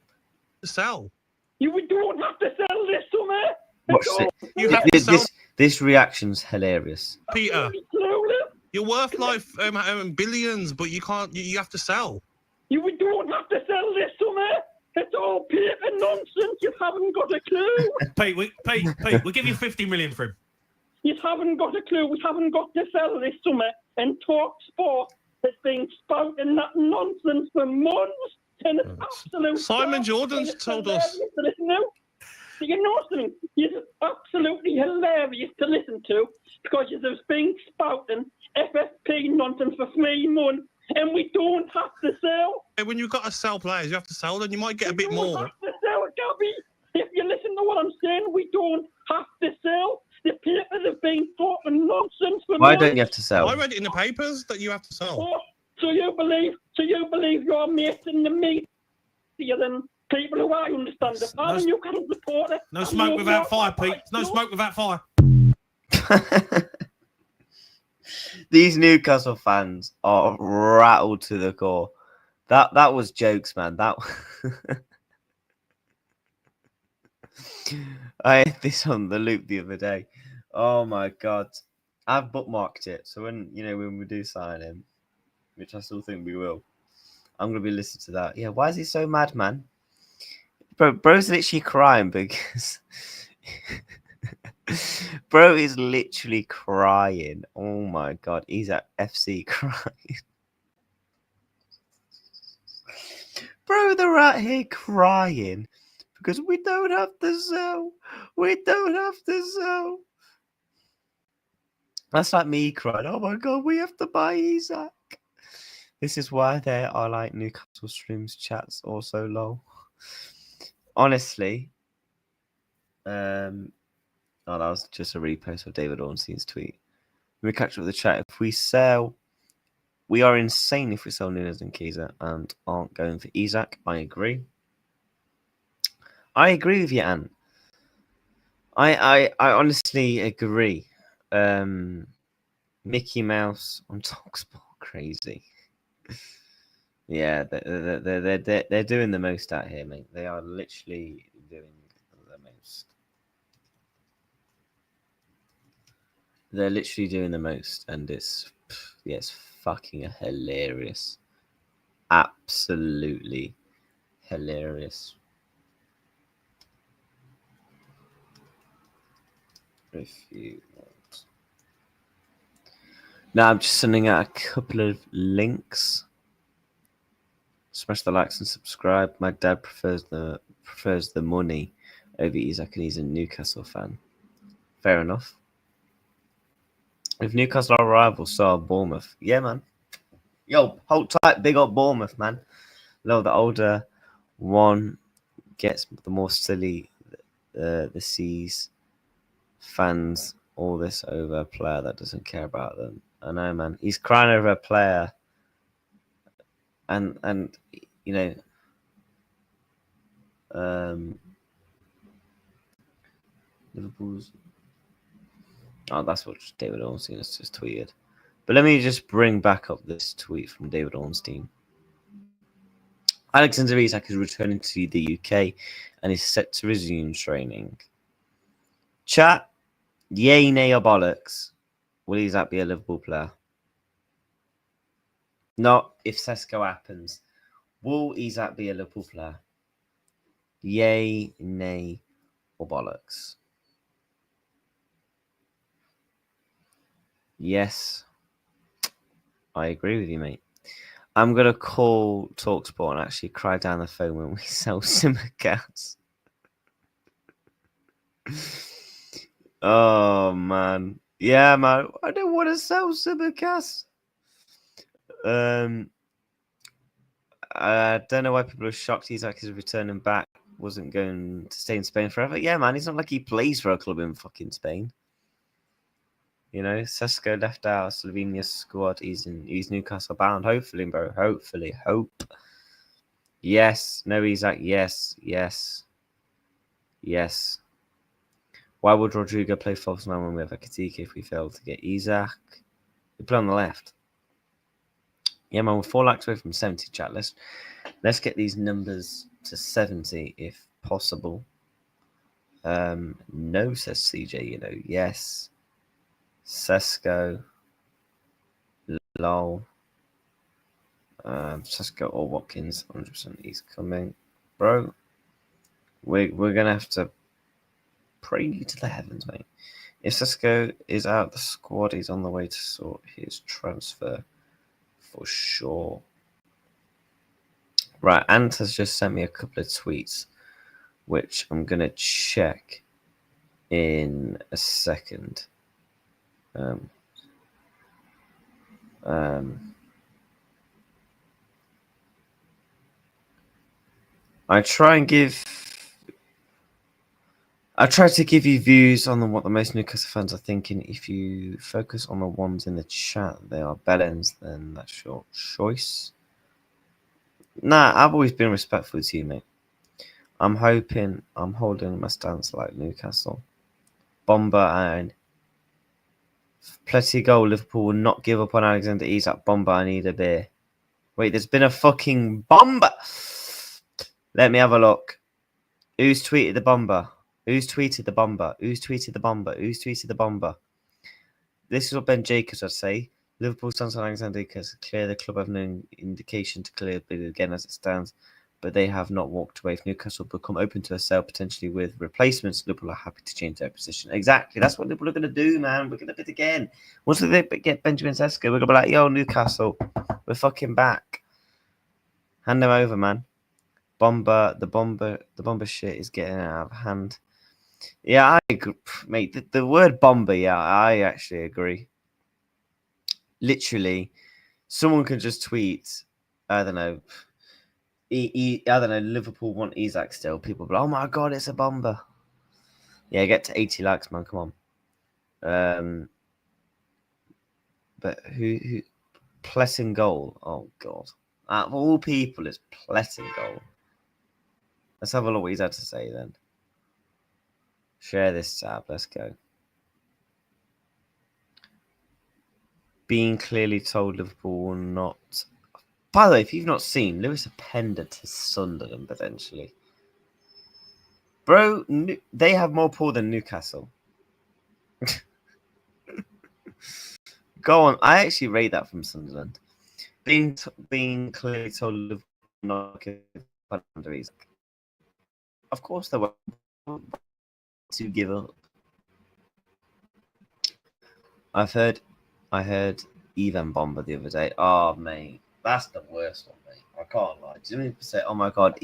Sell. You don't have to sell this summer. Watch it. You have to sell. This reaction's hilarious. Peter, you're worth like billions, but you can't. You have to sell. You don't have to sell this summer. It's all paper nonsense. You haven't got a clue. Pete, we'll give you 50 million for him. You haven't got a clue. We haven't got to sell this summer. And Talk Sport has been spouting that nonsense for months. And it's absolute. Simon Jordan's told us. To listen to. You know something? It's absolutely hilarious to listen to because you've been spouting FFP nonsense for 3 months and we don't have to sell. When you've got to sell players, you have to sell them. You might get a bit You more. have to sell, Gabby. If you listen to what I'm saying, we don't have to sell. The papers have been talking nonsense for Why months. don't you have to sell? I read it in the papers that you have to sell. Oh, so you believe your mates in the media than people who I understand it. I'm a Newcastle supporter. No smoke without fire, Pete. No smoke without fire. These Newcastle fans are rattled to the core. That was jokes, man. That I had this on the loop the other day. Oh my god. I've bookmarked it. So when we do sign him, which I still think we will, I'm gonna be listening to that. Yeah, why is he so mad, man? Bro's literally crying because bro is literally crying. Oh my god, he's at FC crying. Bro, they're out here crying because we don't have to sell. We don't have to sell. That's like me crying. Oh my god, we have to buy Isak. This is why there are like Newcastle streams chats also low. Honestly, oh, that was just a repost of David Ornstein's tweet. We catch up with the chat. If we sell, we are insane if we sell Nunes and Kiza and aren't going for Isak. I agree. I agree with you, Anne. I honestly agree. Mickey Mouse on Talksport, crazy. Yeah, they're doing the most out here, mate. They are literally doing the most. They're literally doing the most, and it's fucking hilarious. Absolutely hilarious. If you want. Now I'm just sending out a couple of links. Smash the likes and subscribe. My dad prefers the money over Isak, and he's a Newcastle fan. Fair enough. If Newcastle are rivals, so are Bournemouth. Yeah, man. Yo, hold tight, big old Bournemouth, man. No, the older one gets, the more silly the sees fans all this over a player that doesn't care about them. I know, man. He's crying over a player, and Liverpool's. Oh, that's what David Ornstein has just tweeted. But let me just bring back up this tweet from David Ornstein. Alexander Isak is returning to the UK and is set to resume training. Chat, yay, nay, or bollocks? Will Isak be a Liverpool player? Not if Sesko happens. Will Isak be a Liverpool player? Yay, nay, or bollocks? Yes, I agree with you, mate. I'm going to call TalkSport and actually cry down the phone when we sell Simicast. Oh, man. Yeah, man. I don't want to sell Simicast. I don't know why people are shocked Isak is returning back. Wasn't going to stay in Spain forever. Yeah, man. It's not like he plays for a club in fucking Spain. You know, Sesko left out Slovenia's squad. He's Newcastle bound. Hopefully, bro. Hopefully. Hope. Yes. No, Isak. Yes. Yes. Yes. Why would Rodrigo play false nine when we have a Katiki if we fail to get Isak? We play on the left. Yeah, man. We're 4 lakhs away from 70, chat. Let's get these numbers to 70 if possible. No, says CJ. Yes. Sesko, lol. Sesko or Watkins, 100% he's coming, bro. We're gonna have to pray to the heavens, mate. If Sesko is out the squad, he's on the way to sort his transfer for sure. Right, Ant has just sent me a couple of tweets, which I'm gonna check in a second. I try to give you views on what the most Newcastle fans are thinking. If you focus on the ones in the chat, they are bellends, then that's your choice. Nah, I've always been respectful to you, mate. I'm holding my stance like Newcastle. Bomber and plenty goal. Liverpool will not give up on Alexander Isak. Bomber, I need a beer. Wait, there's been a fucking bomber. Let me have a look. Who's tweeted the bomber? Who's tweeted the bomber? Who's tweeted the bomber? Who's tweeted the bomber? This is what Ben Jacobs would say. Liverpool stands on Alexander Isak. Clear, the club have no indication to clear bid again as it stands, but they have not walked away. If Newcastle become open to a sale potentially with replacements, Liverpool are happy to change their position. Exactly. That's what Liverpool are going to do, man. We're going to bid again. Once they get Benjamin Sesko, we're going to be like, yo, Newcastle, we're fucking back. Hand them over, man. The bomber shit is getting out of hand. Yeah, I agree, mate. The word bomber, yeah, I actually agree. Literally, someone can just tweet, I don't know, I don't know, Liverpool want Isak still. People be like, oh my god, it's a bomber. Yeah, get to 80 likes, man. Come on. But who Plessing goal? Oh god. Out of all people, it's Plessing goal. Let's have a look what he's had to say then. Share this tab. Let's go. Being clearly told Liverpool will not. By the way, if you've not seen, Lewis appended to Sunderland potentially. Bro, they have more pull than Newcastle. Go on. I actually rate that from Sunderland. Being clearly told Liverpool not to give up under Isak. Of course they were to give up. I heard Evan Bomber the other day. Oh mate, that's the worst one, mate. I can't lie. Do you mean to say, oh my god,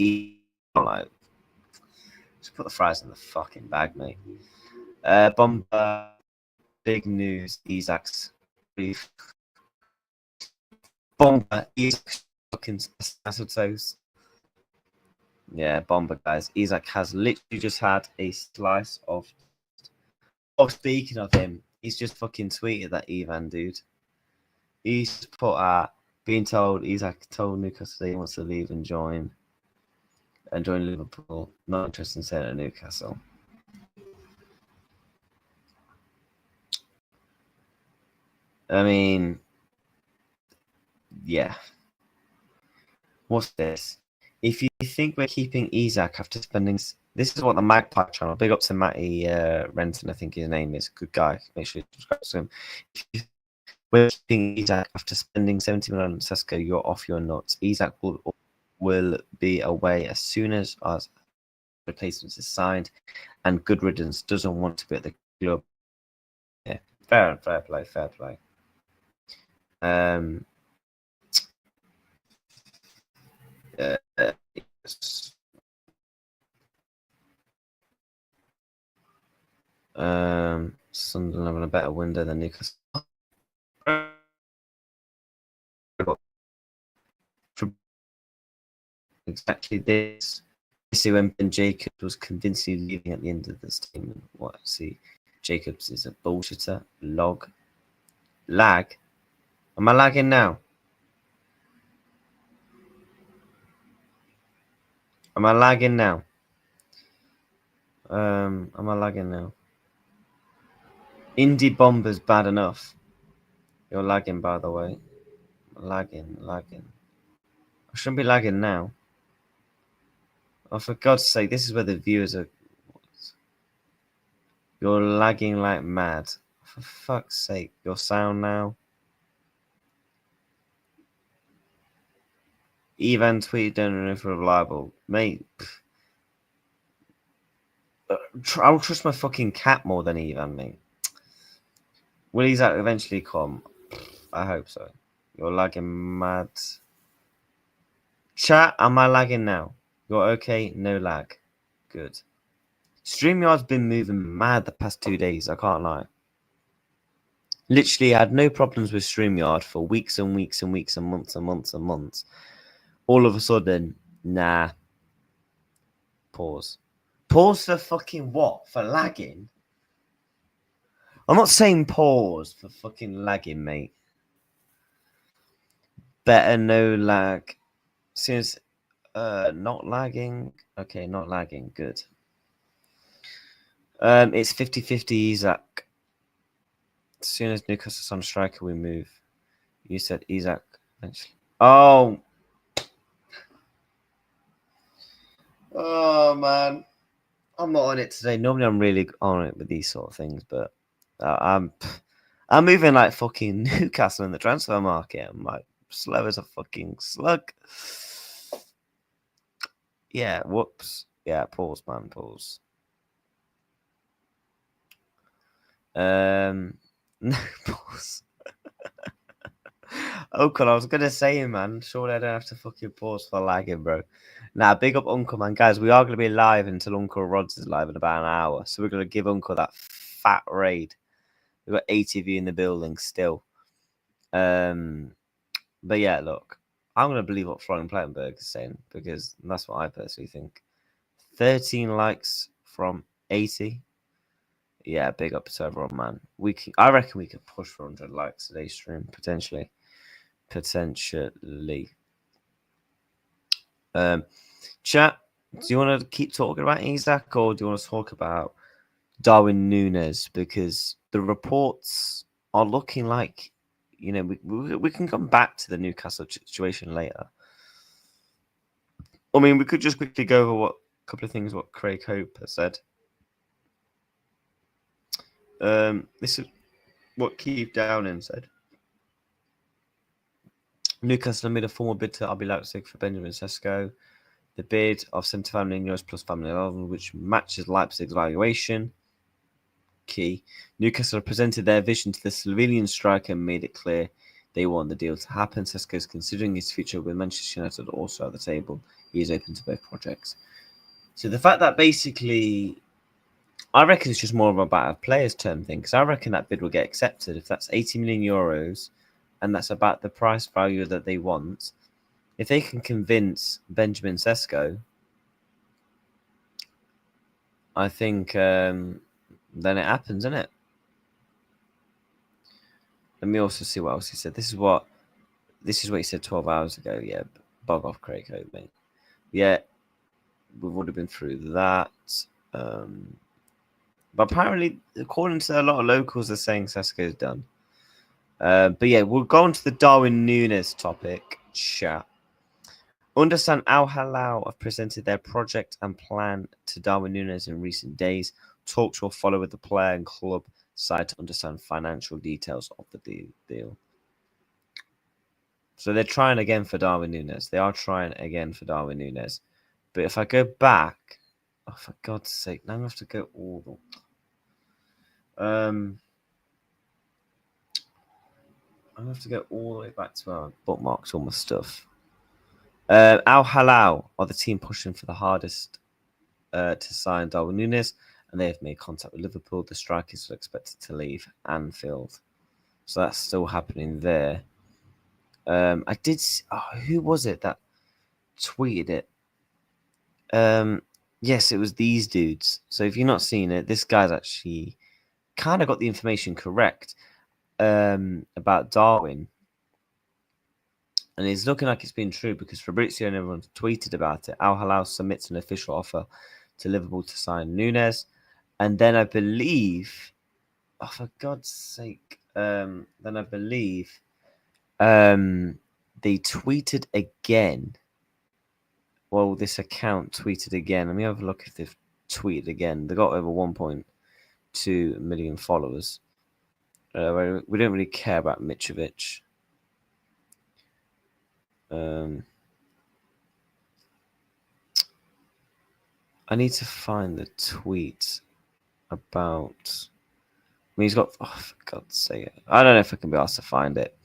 like, just put the fries in the fucking bag, mate. Bomber, big news. Isak's beef. Bomber, Isak's fucking toast. Yeah, Bomber, guys. Isak has literally just had a slice of. Oh, speaking of him, he's just fucking tweeted that Evan dude. He's put being told Isak told Newcastle he wants to leave and join Liverpool. Not interested in staying at Newcastle. I mean, yeah. What's this? If you think we're keeping Isak after spending... This is what the Magpie channel... Big up to Matty Renton, I think his name is. Good guy. Make sure you subscribe to him. If we're keeping Isak after spending 70 million on Sesko, you're off your nuts. Isak will be away as soon as our replacements is signed, and good riddance doesn't want to be at the club. Yeah, fair play. Sunderland having a better window than Newcastle. Exactly this. See when Ben Jacobs was convincingly leaving at the end of the statement. What? See, Jacobs is a bullshitter. Lag. Am I lagging now? Am I lagging now? Indie Bomber's bad enough. You're lagging, by the way. Lagging. I shouldn't be lagging now. Oh, for God's sake, this is where the viewers are. You're lagging like mad. For fuck's sake, your sound now. Evan tweeted, don't know if we're reliable. Mate, I'll trust my fucking cat more than Evan, mate. Will Isak eventually come? I hope so. You're lagging mad. Chat, am I lagging now? You're okay? No lag. Good. StreamYard's been moving mad the past 2 days, I can't lie. Literally, I had no problems with StreamYard for weeks and weeks and weeks and months and months and months. All of a sudden, nah. Pause. Pause for fucking what? For lagging? I'm not saying pause for fucking lagging, mate. Better no lag. Since not lagging. Okay, not lagging. Good. It's 50-50 Isak. As soon as Newcastle's on striker, we move. You said Isak eventually. Oh. Oh, man. I'm not on it today. Normally, I'm really on it with these sort of things, but I'm moving like fucking Newcastle in the transfer market. I'm like slow as a fucking slug. Yeah, whoops. Yeah, pause, man, pause. No pause. Oh, cool. I was gonna say, man. Surely I don't have to fucking pause for lagging, bro. Nah, big up Uncle, man, guys. We are gonna be live until Uncle Rods is live in about an hour, so we're gonna give Uncle that fat raid. We've got 80 of you in the building still. But yeah, look, I'm gonna believe what Florian Plettenberg is saying because that's what I personally think. 13 likes from 80. Yeah, big up to everyone, man. I reckon we could push for 100 likes today's stream potentially. Chat, do you want to keep talking about Isak or do you want to talk about Darwin Núñez? Because the reports are looking like, you know, we can come back to the Newcastle situation later. I mean, we could just quickly go over a couple of things what Craig Hope has said. This is what Keith Downing said. Newcastle made a formal bid to RB Leipzig for Benjamin Sesko. The bid of €75 million plus family 11, which matches Leipzig's valuation. Key. Newcastle presented their vision to the Slovenian striker and made it clear they want the deal to happen. Sesko is considering his future with Manchester United also at the table. He is open to both projects. So the fact that basically, I reckon it's just more of about a player's term thing, because I reckon that bid will get accepted if that's €80 million and that's about the price value that they want. If they can convince Benjamin Sesko, I think then it happens, isn't it? Let me also see what else he said. This is what he said 12 hours ago. Yeah, bug off, Craig Hope, mate. Yeah, we've already been through that. But apparently, according to a lot of locals, they're saying Sesko's done. But yeah, we'll go on to the Darwin Núñez topic. Chat. Understand Al Hilal have presented their project and plan to Darwin Núñez in recent days. Talks will follow with the player and club side to understand financial details of the deal. So they're trying again for Darwin Núñez. They are trying again for Darwin Núñez. But if I go back, oh, for God's sake, now I have to go all the... I have to go all the way back to where I bookmarked all my stuff. Al Hilal are the team pushing for the hardest to sign Darwin Núñez, and they have made contact with Liverpool. The strikers are expected to leave Anfield, so that's still happening there. I did. Who was it that tweeted it? Yes, it was these dudes. So if you're not seeing it, this guy's actually kind of got the information correct about Darwin. And it's looking like it's been true because Fabrizio and everyone tweeted about it. Al Hilal submits an official offer to Liverpool to sign Núñez. And then I believe, oh, for God's sake, they tweeted again. Well, this account tweeted again. Let me have a look if they've tweeted again. They got over 1.2 million followers. We don't really care about Mitrovic. I need to find the tweet about... I mean, he's got... Oh, for God's sake. I don't know if I can be asked to find it.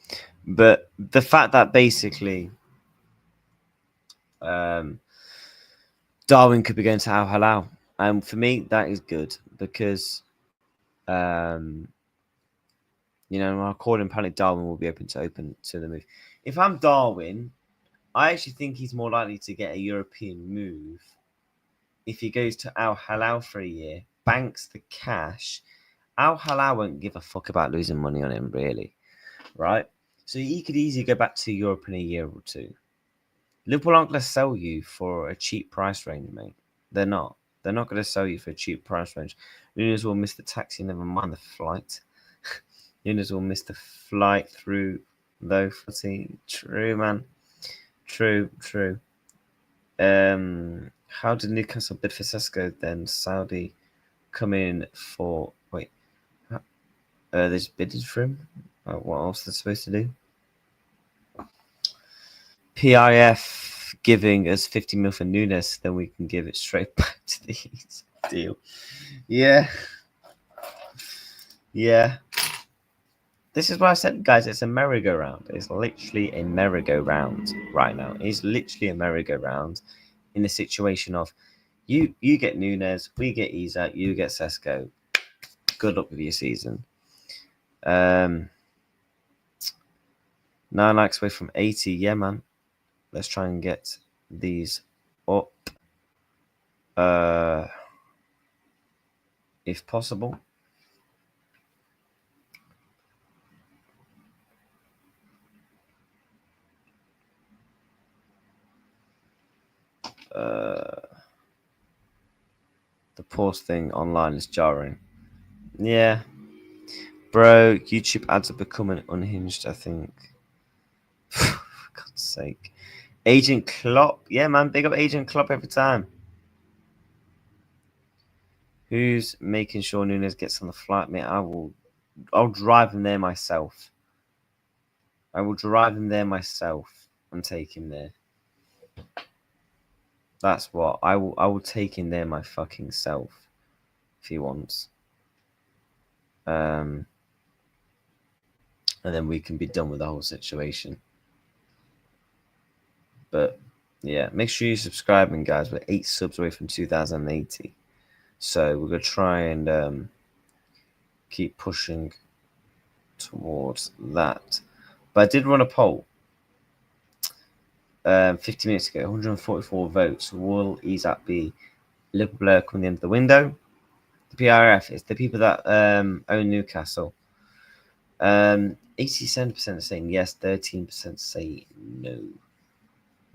But the fact that basically Darwin could be going to Al Hilal. And for me, that is good because, you know, according apparently Darwin will be open to the move. If I'm Darwin, I actually think he's more likely to get a European move if he goes to Al Hilal for a year, banks the cash, Al Hilal won't give a fuck about losing money on him, really, right? So he could easily go back to Europe in a year or two. Liverpool aren't going to sell you for a cheap price range, mate. They're not. They're not going to sell you for a cheap price range. Nunes will miss the taxi, never mind the flight. Nunes will miss the flight through low footy. True, man. True. How did Newcastle bid for Sesko? Then Saudi come in for they just bidded for him. What else are they supposed to do? PIF giving us 50 mil for Nunes, then we can give it straight back to the deal. Yeah. This is what I said, guys. It's a merry-go-round. It's literally a merry-go-round right now. It's literally a merry-go-round in the situation of you get Nunes, we get Isak, you get Sesko. Good luck with your season. 9 likes away from 80. Yeah, man. Let's try and get these up. If possible. The pause thing online is jarring. Yeah. Bro, YouTube ads are becoming unhinged, I think. For God's sake. Agent Klopp. Yeah, man. Big up Agent Klopp every time. Who's making sure Nunes gets on the flight, mate? I'll drive him there myself. I will drive him there myself and take him there. That's what I will take him there my fucking self if he wants. And then we can be done with the whole situation. But yeah, make sure you're subscribing, guys. We're 8 subs away from 2080. So we're gonna try and keep pushing towards that. But I did run a poll 50 minutes ago, 144 votes. Will Isak be Liverpool player come the end of the window? The PRF is the people that own Newcastle. 87% saying yes, 13% say no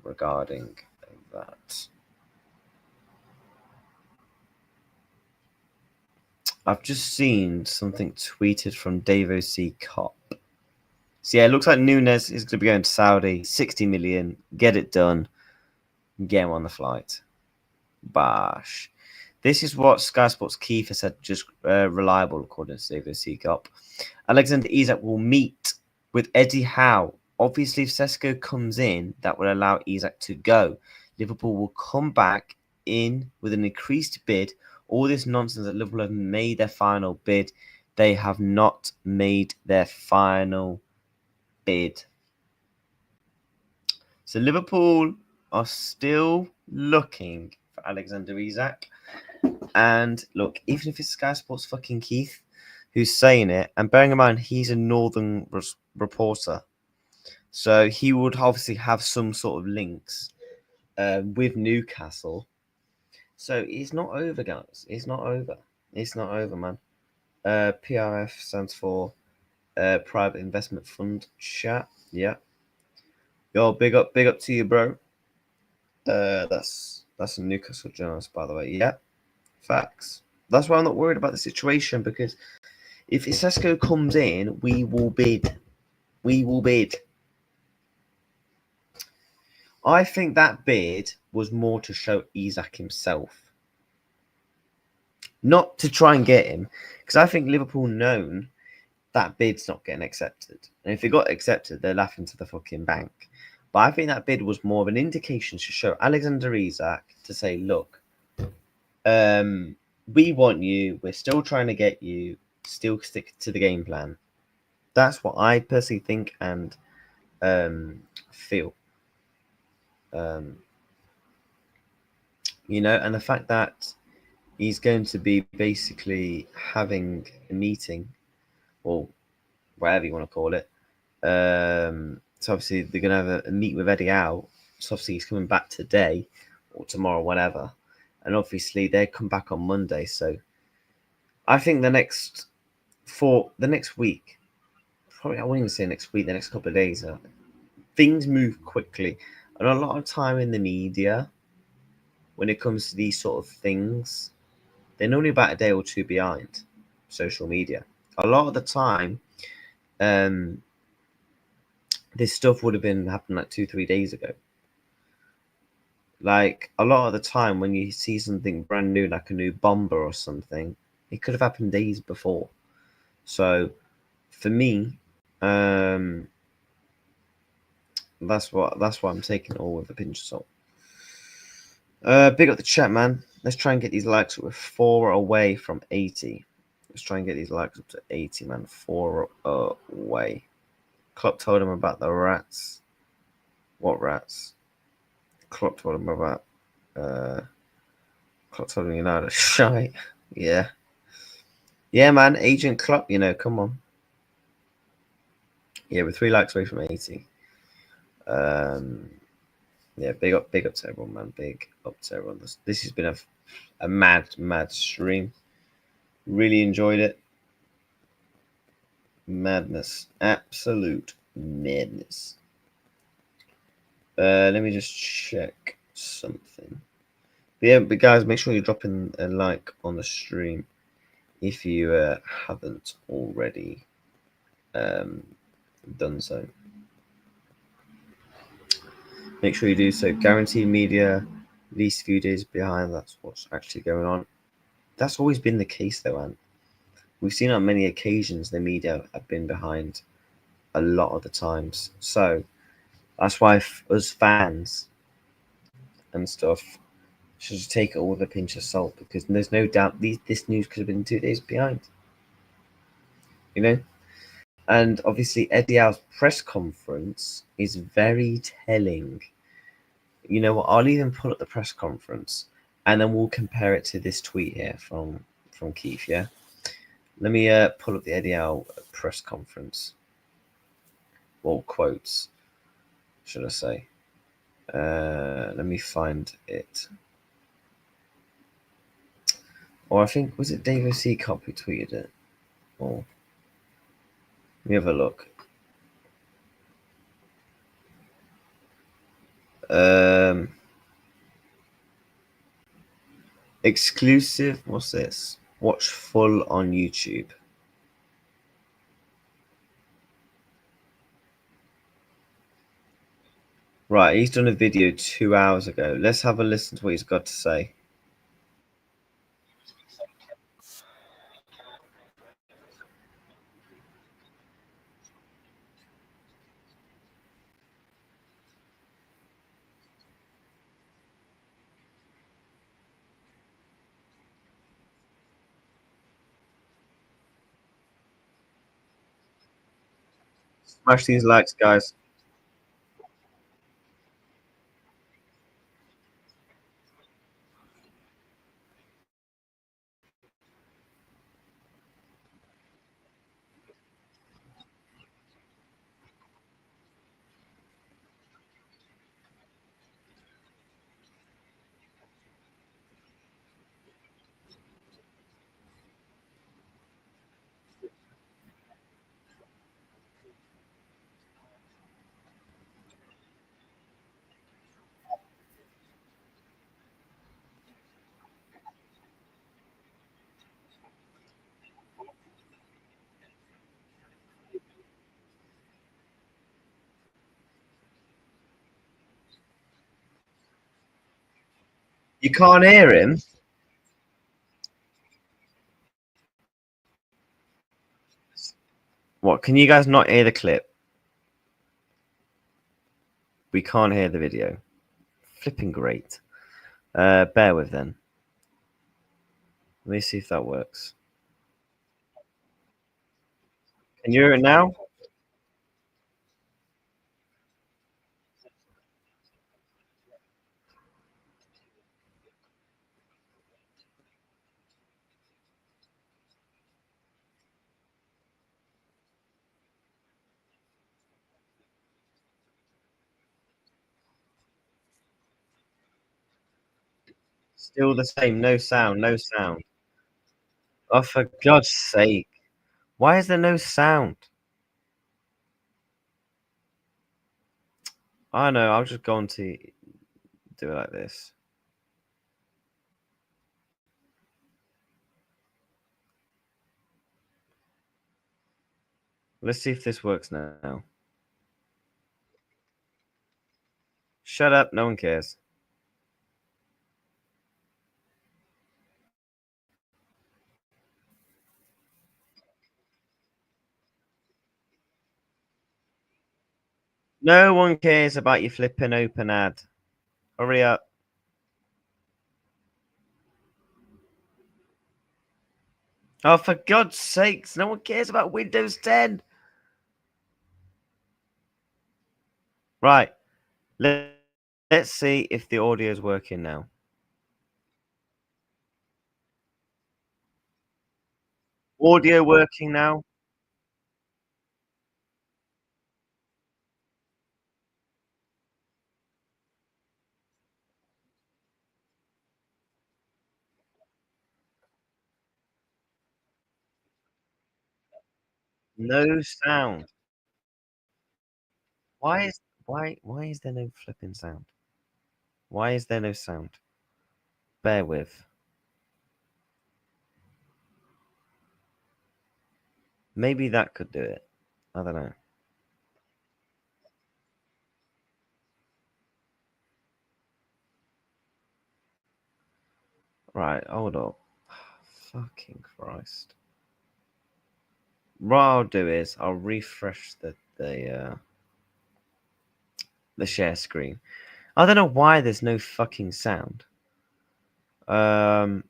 regarding that. I've just seen something tweeted from Davo C. Cop. So yeah, it looks like Nunes is going to be going to Saudi. 60 million. Get it done. Get him on the flight. Bash. This is what Sky Sports Kiefer said, just reliable according to Davo C. Cop. Alexander Isak will meet with Eddie Howe. Obviously, if Sesko comes in, that will allow Isak to go. Liverpool will come back in with an increased bid. All this nonsense that Liverpool have made their final bid. They have not made their final bid. So Liverpool are still looking for Alexander Isak. And look, even if it's Sky Sports fucking Keith who's saying it, and bearing in mind he's a northern reporter, so he would obviously have some sort of links with Newcastle. So it's not over, guys. It's not over. It's not over, man. PRF stands for Private Investment Fund Chat. Yeah. Yo, big up to you, bro. That's a Newcastle journalist, by the way. Yeah. Facts. That's why I'm not worried about the situation, because if Sesko comes in, we will bid. We will bid. I think that bid was more to show Isak himself. Not to try and get him. Because I think Liverpool known that bid's not getting accepted. And if it got accepted, they're laughing to the fucking bank. But I think that bid was more of an indication to show Alexander Isak to say, look, we want you. We're still trying to get you. Still stick to the game plan. That's what I personally think and feel. And the fact that he's going to be basically having a meeting, or whatever you want to call it. So obviously they're going to have a meet with Eddie Howe. So obviously he's coming back today or tomorrow, whatever. and obviously they come back on Monday. So I think the next week, probably I wouldn't even say next week, the next couple of days, things move quickly, and a lot of time in the media, when it comes to these sort of things, they're normally about a day or two behind social media. A lot of the time, this stuff would have been happening like 2-3 days ago. Like a lot of the time when you see something brand new, like a new bomber or something, it could have happened days before. So for me, that's why I'm taking it all with a pinch of salt. Big up the chat, man. Let's try and get these likes. We're 4 away from 80. Let's try and get these likes up to 80, man. 4 away. Klopp told him about the rats. What rats? Klopp told him about. Klopp told him United shite. Yeah. Yeah, man. Agent Klopp, come on. Yeah, we're 3 likes away from 80. Yeah, big up to everyone, man. Big up to everyone. This has been a mad stream. Really enjoyed it. Madness. Absolute madness. Let me just check something. But guys, make sure you're dropping a like on the stream if you haven't already done so. Make sure you do so. Guaranteed Media, least few days behind. That's what's actually going on. That's always been the case, though, and we've seen on many occasions the media have been behind a lot of the times. So that's why us fans and stuff should just take it all with a pinch of salt, because there's no doubt this news could have been 2 days behind. And obviously Eddie Howe's press conference is very telling. You know what? I'll even pull up the press conference, and then we'll compare it to this tweet here from Keith. Yeah, let me pull up the Eddie Howe press conference. Well, quotes, should I say? Let me find it. Or I think, was it David Seacop who tweeted it? Or let me have a look. Exclusive. What's this? Watch full on YouTube. Right, he's done a video 2 hours ago. Let's have a listen to what he's got to say. Smash these likes, guys. You can't hear him? What? Can you guys not hear the clip? We can't hear the video. Flipping great. Bear with then. Let me see if that works. Can you hear it now? Still the same. No sound. No sound. Oh, for God's sake. Why is there no sound? I know. I'll just go on to do it like this. Let's see if this works now. Shut up. No one cares. No one cares about your flipping open ad. Hurry up. Oh, for God's sakes, no one cares about Windows 10. Right. Let's see if the audio is working now. Audio working now? No sound. Why is there no flipping sound? Why is there no sound? Bear with. Maybe that could do it. I don't know. Right, hold up. Fucking Christ. What I'll do is I'll refresh the share screen. I don't know why there's no fucking sound. Because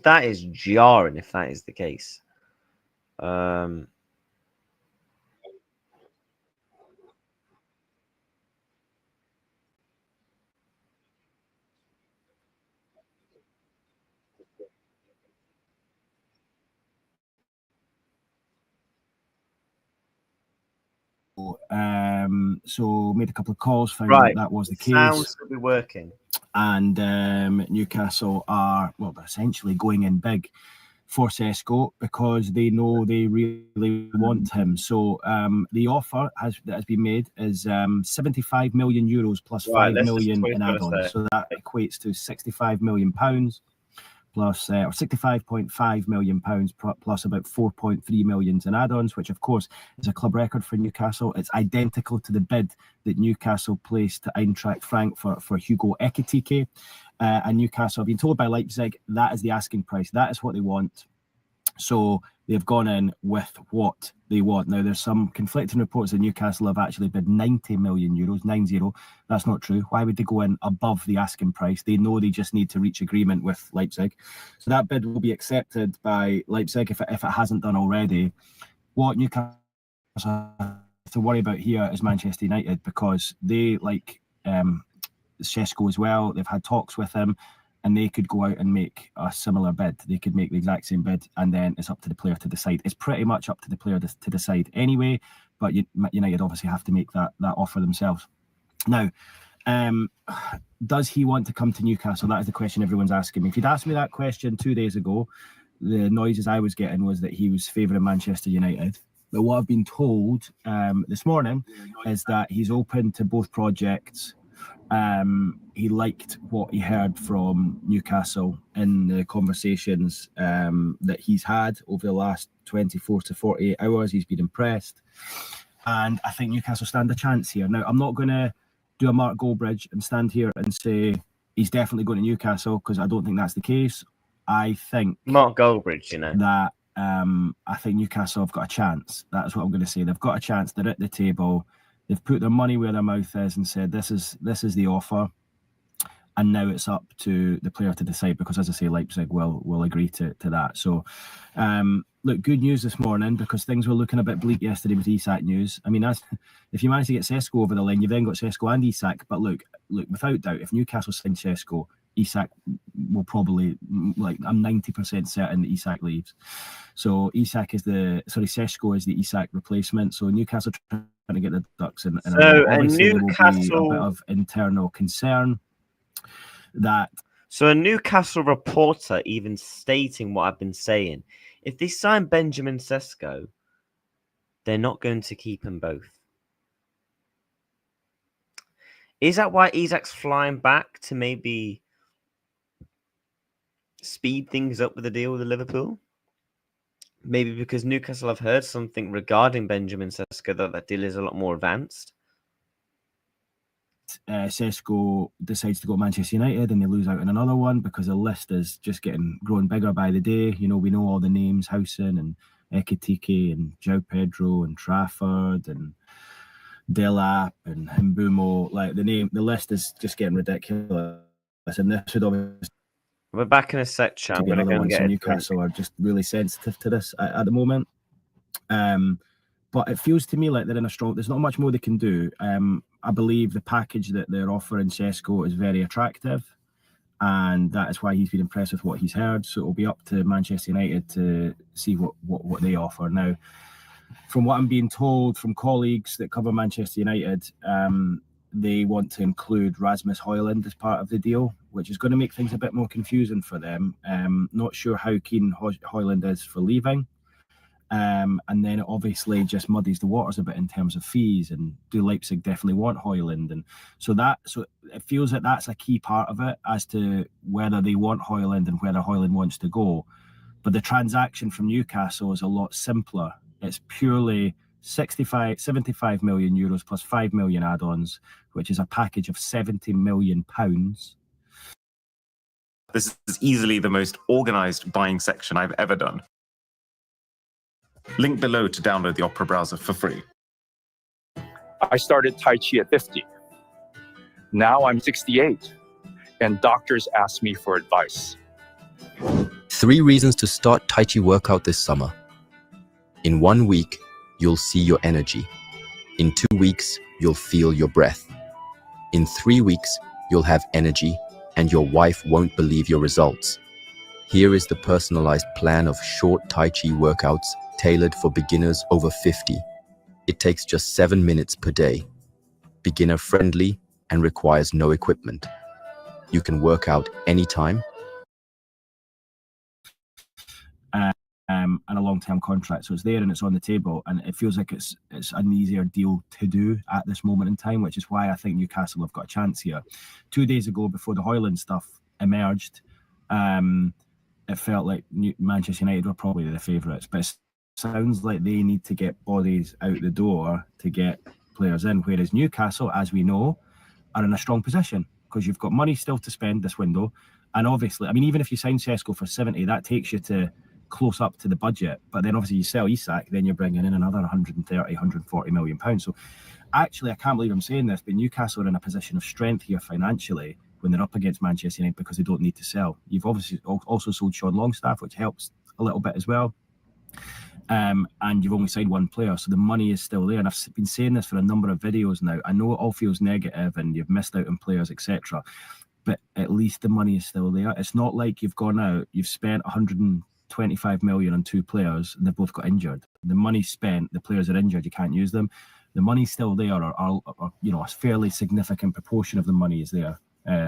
that is jarring if that is the case. So made a couple of calls, found Right. that was the case. Sounds will be working. And Newcastle are, well, they're essentially going in big for Sesko because they know they really want him. So the offer that has been made is 75 million euros plus Right, 5 million let's in just add-ons. So that equates to 65 million pounds plus, or 65.5 million pounds plus about 4.3 million in add-ons, which of course is a club record for Newcastle. It's identical to the bid that Newcastle placed to Eintracht Frankfurt for Hugo Ekitike. And Newcastle have been told by Leipzig that is the asking price. That is what they want. So they've gone in with what they want. Now, there's some conflicting reports that Newcastle have actually bid 90 million euros, 90. That's not true. Why would they go in above the asking price? They know they just need to reach agreement with Leipzig. So that bid will be accepted by Leipzig if it hasn't done already. What Newcastle have to worry about here is Manchester United, because they like Sesko as well. They've had talks with him, and they could go out and make a similar bid. They could make the exact same bid, and then it's up to the player to decide. It's pretty much up to the player to decide anyway, but United obviously have to make that offer themselves. Now, does he want to come to Newcastle? That is the question everyone's asking me. If you'd asked me that question 2 days ago, the noises I was getting was that he was favouring Manchester United. But what I've been told this morning is that he's open to both projects. He liked what he heard from Newcastle in the conversations that he's had over the last 24 to 48 hours. He's been impressed. And I think Newcastle stand a chance here. Now, I'm not going to do a Mark Goldbridge and stand here and say he's definitely going to Newcastle, because I don't think that's the case. I think Mark Goldbridge, you know, that I think Newcastle have got a chance. That's what I'm going to say. They've got a chance. They're at the table. They've put their money where their mouth is and said, this is the offer. And now it's up to the player to decide, because, as I say, Leipzig will agree to that. So, look, good news this morning, because things were looking a bit bleak yesterday with Isak news. I mean, if you manage to get Sesko over the line, you've then got Sesko and Isak. But look, without doubt, if Newcastle sign Sesko, Isak will probably, I'm 90% certain that Isak leaves. So Sesko is the Isak replacement. So Newcastle trying to get the ducks in. So obviously Newcastle, there will be a bit of internal concern that. So a Newcastle reporter even stating what I've been saying. If they sign Benjamin Sesko, they're not going to keep them both. Is that why Isak's flying back to maybe speed things up with the deal with Liverpool? Maybe because Newcastle have heard something regarding Benjamin Sesko that deal is a lot more advanced. Sesko decides to go to Manchester United and they lose out on another one because the list is just growing bigger by the day. You know, we know all the names, Howson and Ekitike and João Pedro and Trafford and Delap and Mbumo. Like the list is just getting ridiculous. And this would obviously We're back in a sec, Chan. I'm going to go and get Newcastle are just really sensitive to this at the moment. But it feels to me like they're in a strong. There's not much more they can do. I believe the package that they're offering Sesko is very attractive, and that is why he's been impressed with what he's heard. So it'll be up to Manchester United to see what they offer. Now, from what I'm being told from colleagues that cover Manchester United, they want to include Rasmus Højlund as part of the deal, which is going to make things a bit more confusing for them. Not sure how keen Højlund is for leaving. And then it obviously just muddies the waters a bit in terms of fees. And do Leipzig definitely want Højlund? And so it feels that that's a key part of it as to whether they want Højlund and whether Højlund wants to go. But the transaction from Newcastle is a lot simpler. It's purely 75 million euros plus 5 million add-ons, which is a package of 70 million pounds. This is easily the most organized buying section I've ever done. Link below to download the Opera browser for free. I started Tai Chi at 50. Now I'm 68, and doctors ask me for advice. 3 reasons to start Tai Chi workout this summer. In 1 week, you'll see your energy. In 2 weeks, you'll feel your breath. In 3 weeks, you'll have energy, and your wife won't believe your results. Here is the personalized plan of short Tai Chi workouts tailored for beginners over 50. It takes just 7 minutes per day. Beginner friendly and requires no equipment. You can work out anytime. And a long-term contract, so it's there and it's on the table, and it feels like it's an easier deal to do at this moment in time, which is why I think Newcastle have got a chance here. 2 days ago, before the Højlund stuff emerged, it felt like Manchester United were probably the favourites, but it sounds like they need to get bodies out the door to get players in, whereas Newcastle, as we know, are in a strong position because you've got money still to spend this window, and obviously, I mean, even if you sign Sesko for 70, that takes you to close up to the budget, but then obviously you sell Isak, then you're bringing in another 130, 140 million pounds. So actually, I can't believe I'm saying this, but Newcastle are in a position of strength here financially when they're up against Manchester United because they don't need to sell. You've obviously also sold Sean Longstaff, which helps a little bit as well. And you've only signed 1 player, so the money is still there. And I've been saying this for a number of videos now. I know it all feels negative and you've missed out on players, etc., but at least the money is still there. It's not like you've gone out, you've spent 125 million on 2 players and they've both got injured. The money's spent, the players are injured, you can't use them. The money's still there, or you know, a fairly significant proportion of the money is there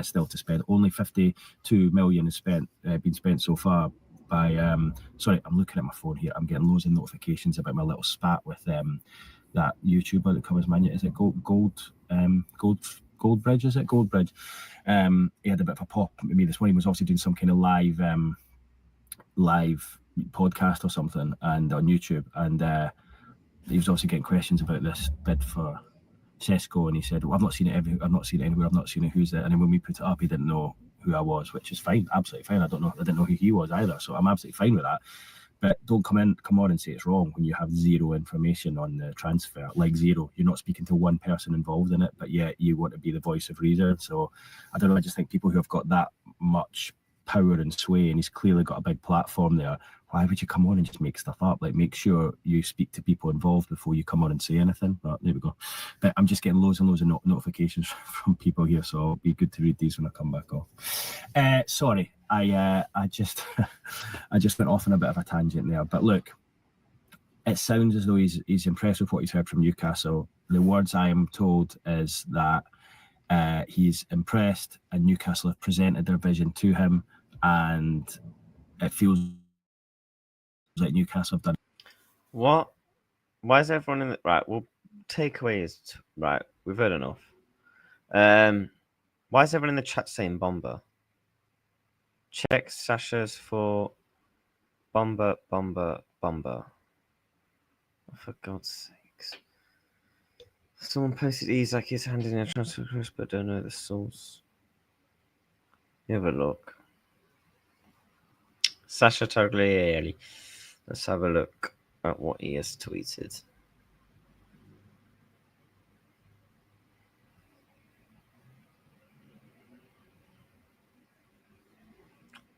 still to spend. Only 52 million is been spent so far by sorry, I'm looking at my phone here. I'm getting loads of notifications about my little spat with that YouTuber that covers Man United. Is it Goldbridge? Is it Goldbridge? He had a bit of a pop with me this morning. He was obviously doing some kind of live podcast or something, and on YouTube, and he was also getting questions about this bid for Sesko, and he said, well, I've not seen it anywhere, I've not seen it, who's it? And then when we put it up, he didn't know who I was, which is fine, absolutely fine. I didn't know who he was either, so I'm absolutely fine with that. But don't come on and say it's wrong when you have zero information on the transfer, like zero. You're not speaking to one person involved in it, but yet you want to be the voice of reason. So I don't know, I just think people who have got that much power and sway, and he's clearly got a big platform there, why would you come on and just make stuff up? Like, make sure you speak to people involved before you come on and say anything. But there we go. But I'm just getting loads and loads of notifications from people here, so it'll be good to read these when I come back off. Sorry, I just I just went off on a bit of a tangent there. But look, it sounds as though he's impressed with what he's heard from Newcastle. The words I am told is that He's impressed, and Newcastle have presented their vision to him, and it feels like Newcastle have done. What? Why is everyone in the right? Well, takeaway is right. We've heard enough. Why is everyone in the chat saying Bomber? Check Sasha's for Bomber. Oh, for God's sakes. Someone posted Isak is handing a transfer request, but don't know the source. You have a look. Sasha Taglieri. Let's have a look at what he has tweeted.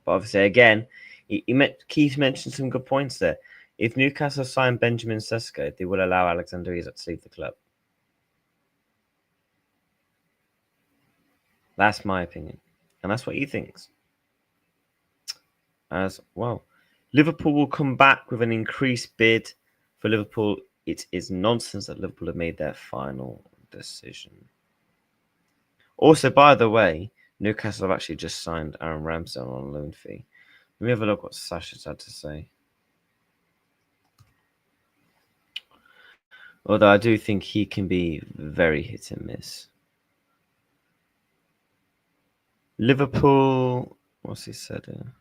But obviously, again, Keith mentioned some good points there. If Newcastle signed Benjamin Sesko, they will allow Alexander Isak to leave the club. That's my opinion. And that's what he thinks as well. Liverpool will come back with an increased bid for Liverpool. It is nonsense that Liverpool have made their final decision. Also, by the way, Newcastle have actually just signed Aaron Ramsdale on a loan fee. Let me have a look what Sasha's had to say. Although I do think he can be very hit and miss. Liverpool, what's he said here?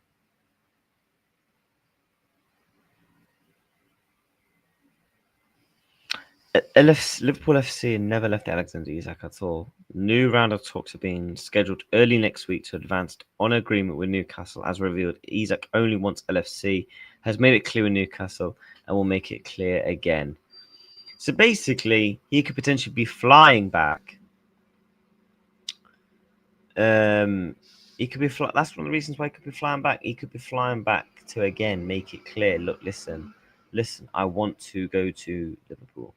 Liverpool FC never left Alexander Isak at all. New round of talks are being scheduled early next week to advance on agreement with Newcastle. As revealed, Isak only wants LFC, has made it clear with Newcastle, and will make it clear again. So basically, he could potentially be flying back. He could be. That's one of the reasons why he could be flying back. He could be flying back to again make it clear. Look, listen. I want to go to Liverpool.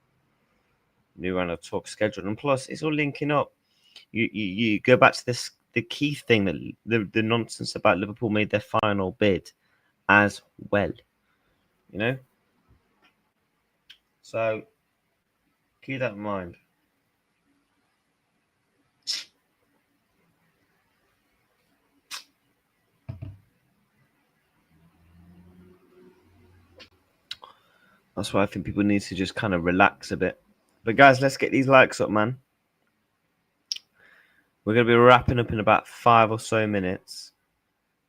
New round of talk scheduled, and plus it's all linking up. You go back to this the key thing that the nonsense about Liverpool made their final bid as well. You know, so keep that in mind. That's why I think people need to just kind of relax a bit. But guys, let's get these likes up, man. We're going to be wrapping up in about 5 or so minutes.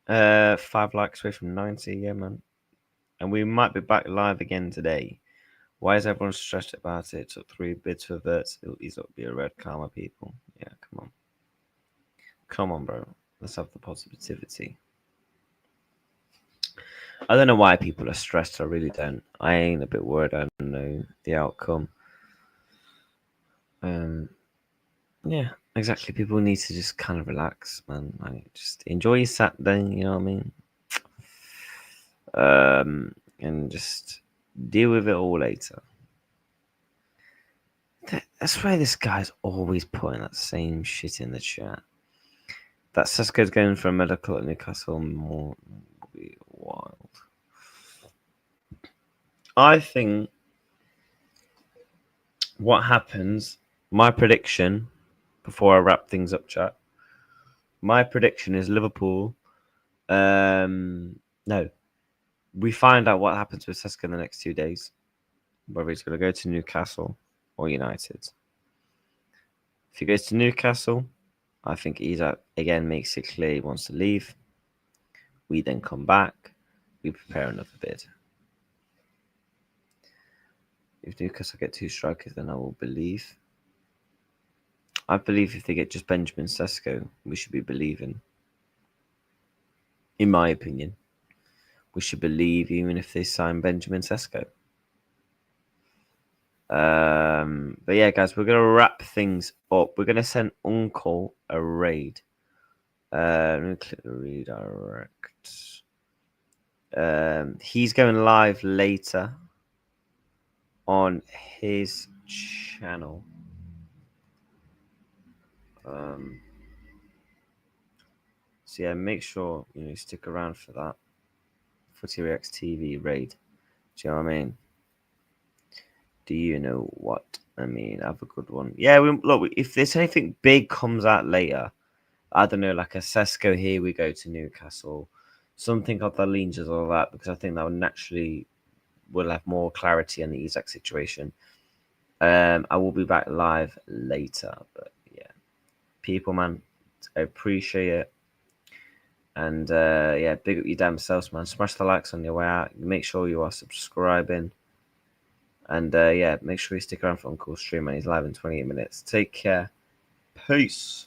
5 likes away from 90, yeah, man. And we might be back live again today. Why is everyone stressed about it? It took 3 bids for Verts. These ought to be a red karma, people. Yeah, come on. Come on, bro. Let's have the positivity. I don't know why people are stressed. I really don't. I ain't a bit worried. I don't know the outcome. Yeah, exactly. People need to just kind of relax, man. Like, just enjoy your Saturday. You know what I mean? And just deal with it all later. That's why this guy's always putting that same shit in the chat. That Sesko's going for a medical at Newcastle. Morton will be wild. I think what happens, my prediction, before I wrap things up, chat, my prediction is Liverpool. No. We find out what happens with Sesko in the next 2 days. Whether he's going to go to Newcastle or United. If he goes to Newcastle, I think Isak again makes it clear he wants to leave. We then come back. We prepare another bid. If Newcastle get 2 strikers, then I will believe. I believe if they get just Benjamin Sesko, we should be believing. In my opinion, we should believe even if they sign Benjamin Sesko. But yeah, guys, we're going to wrap things up. We're going to send Uncle a raid. Let me click the redirect. He's going live later on his channel. So yeah, make sure you stick around for that. footyreactstv raid. Do you know what I mean? Do you know what I mean, have a good one. Yeah, look, if there's anything big comes out later, I don't know, like a Sesko, here we go to Newcastle, something of the Rangers or that, because I think that would naturally will have more clarity on the Isak situation. I will be back live later, but yeah, people, man, I appreciate it. And yeah, big up your damn selves, man. Smash the likes on your way out. Make sure you are subscribing. And yeah, make sure you stick around for Uncle's stream, man. He's live in 28 minutes. Take care. Peace.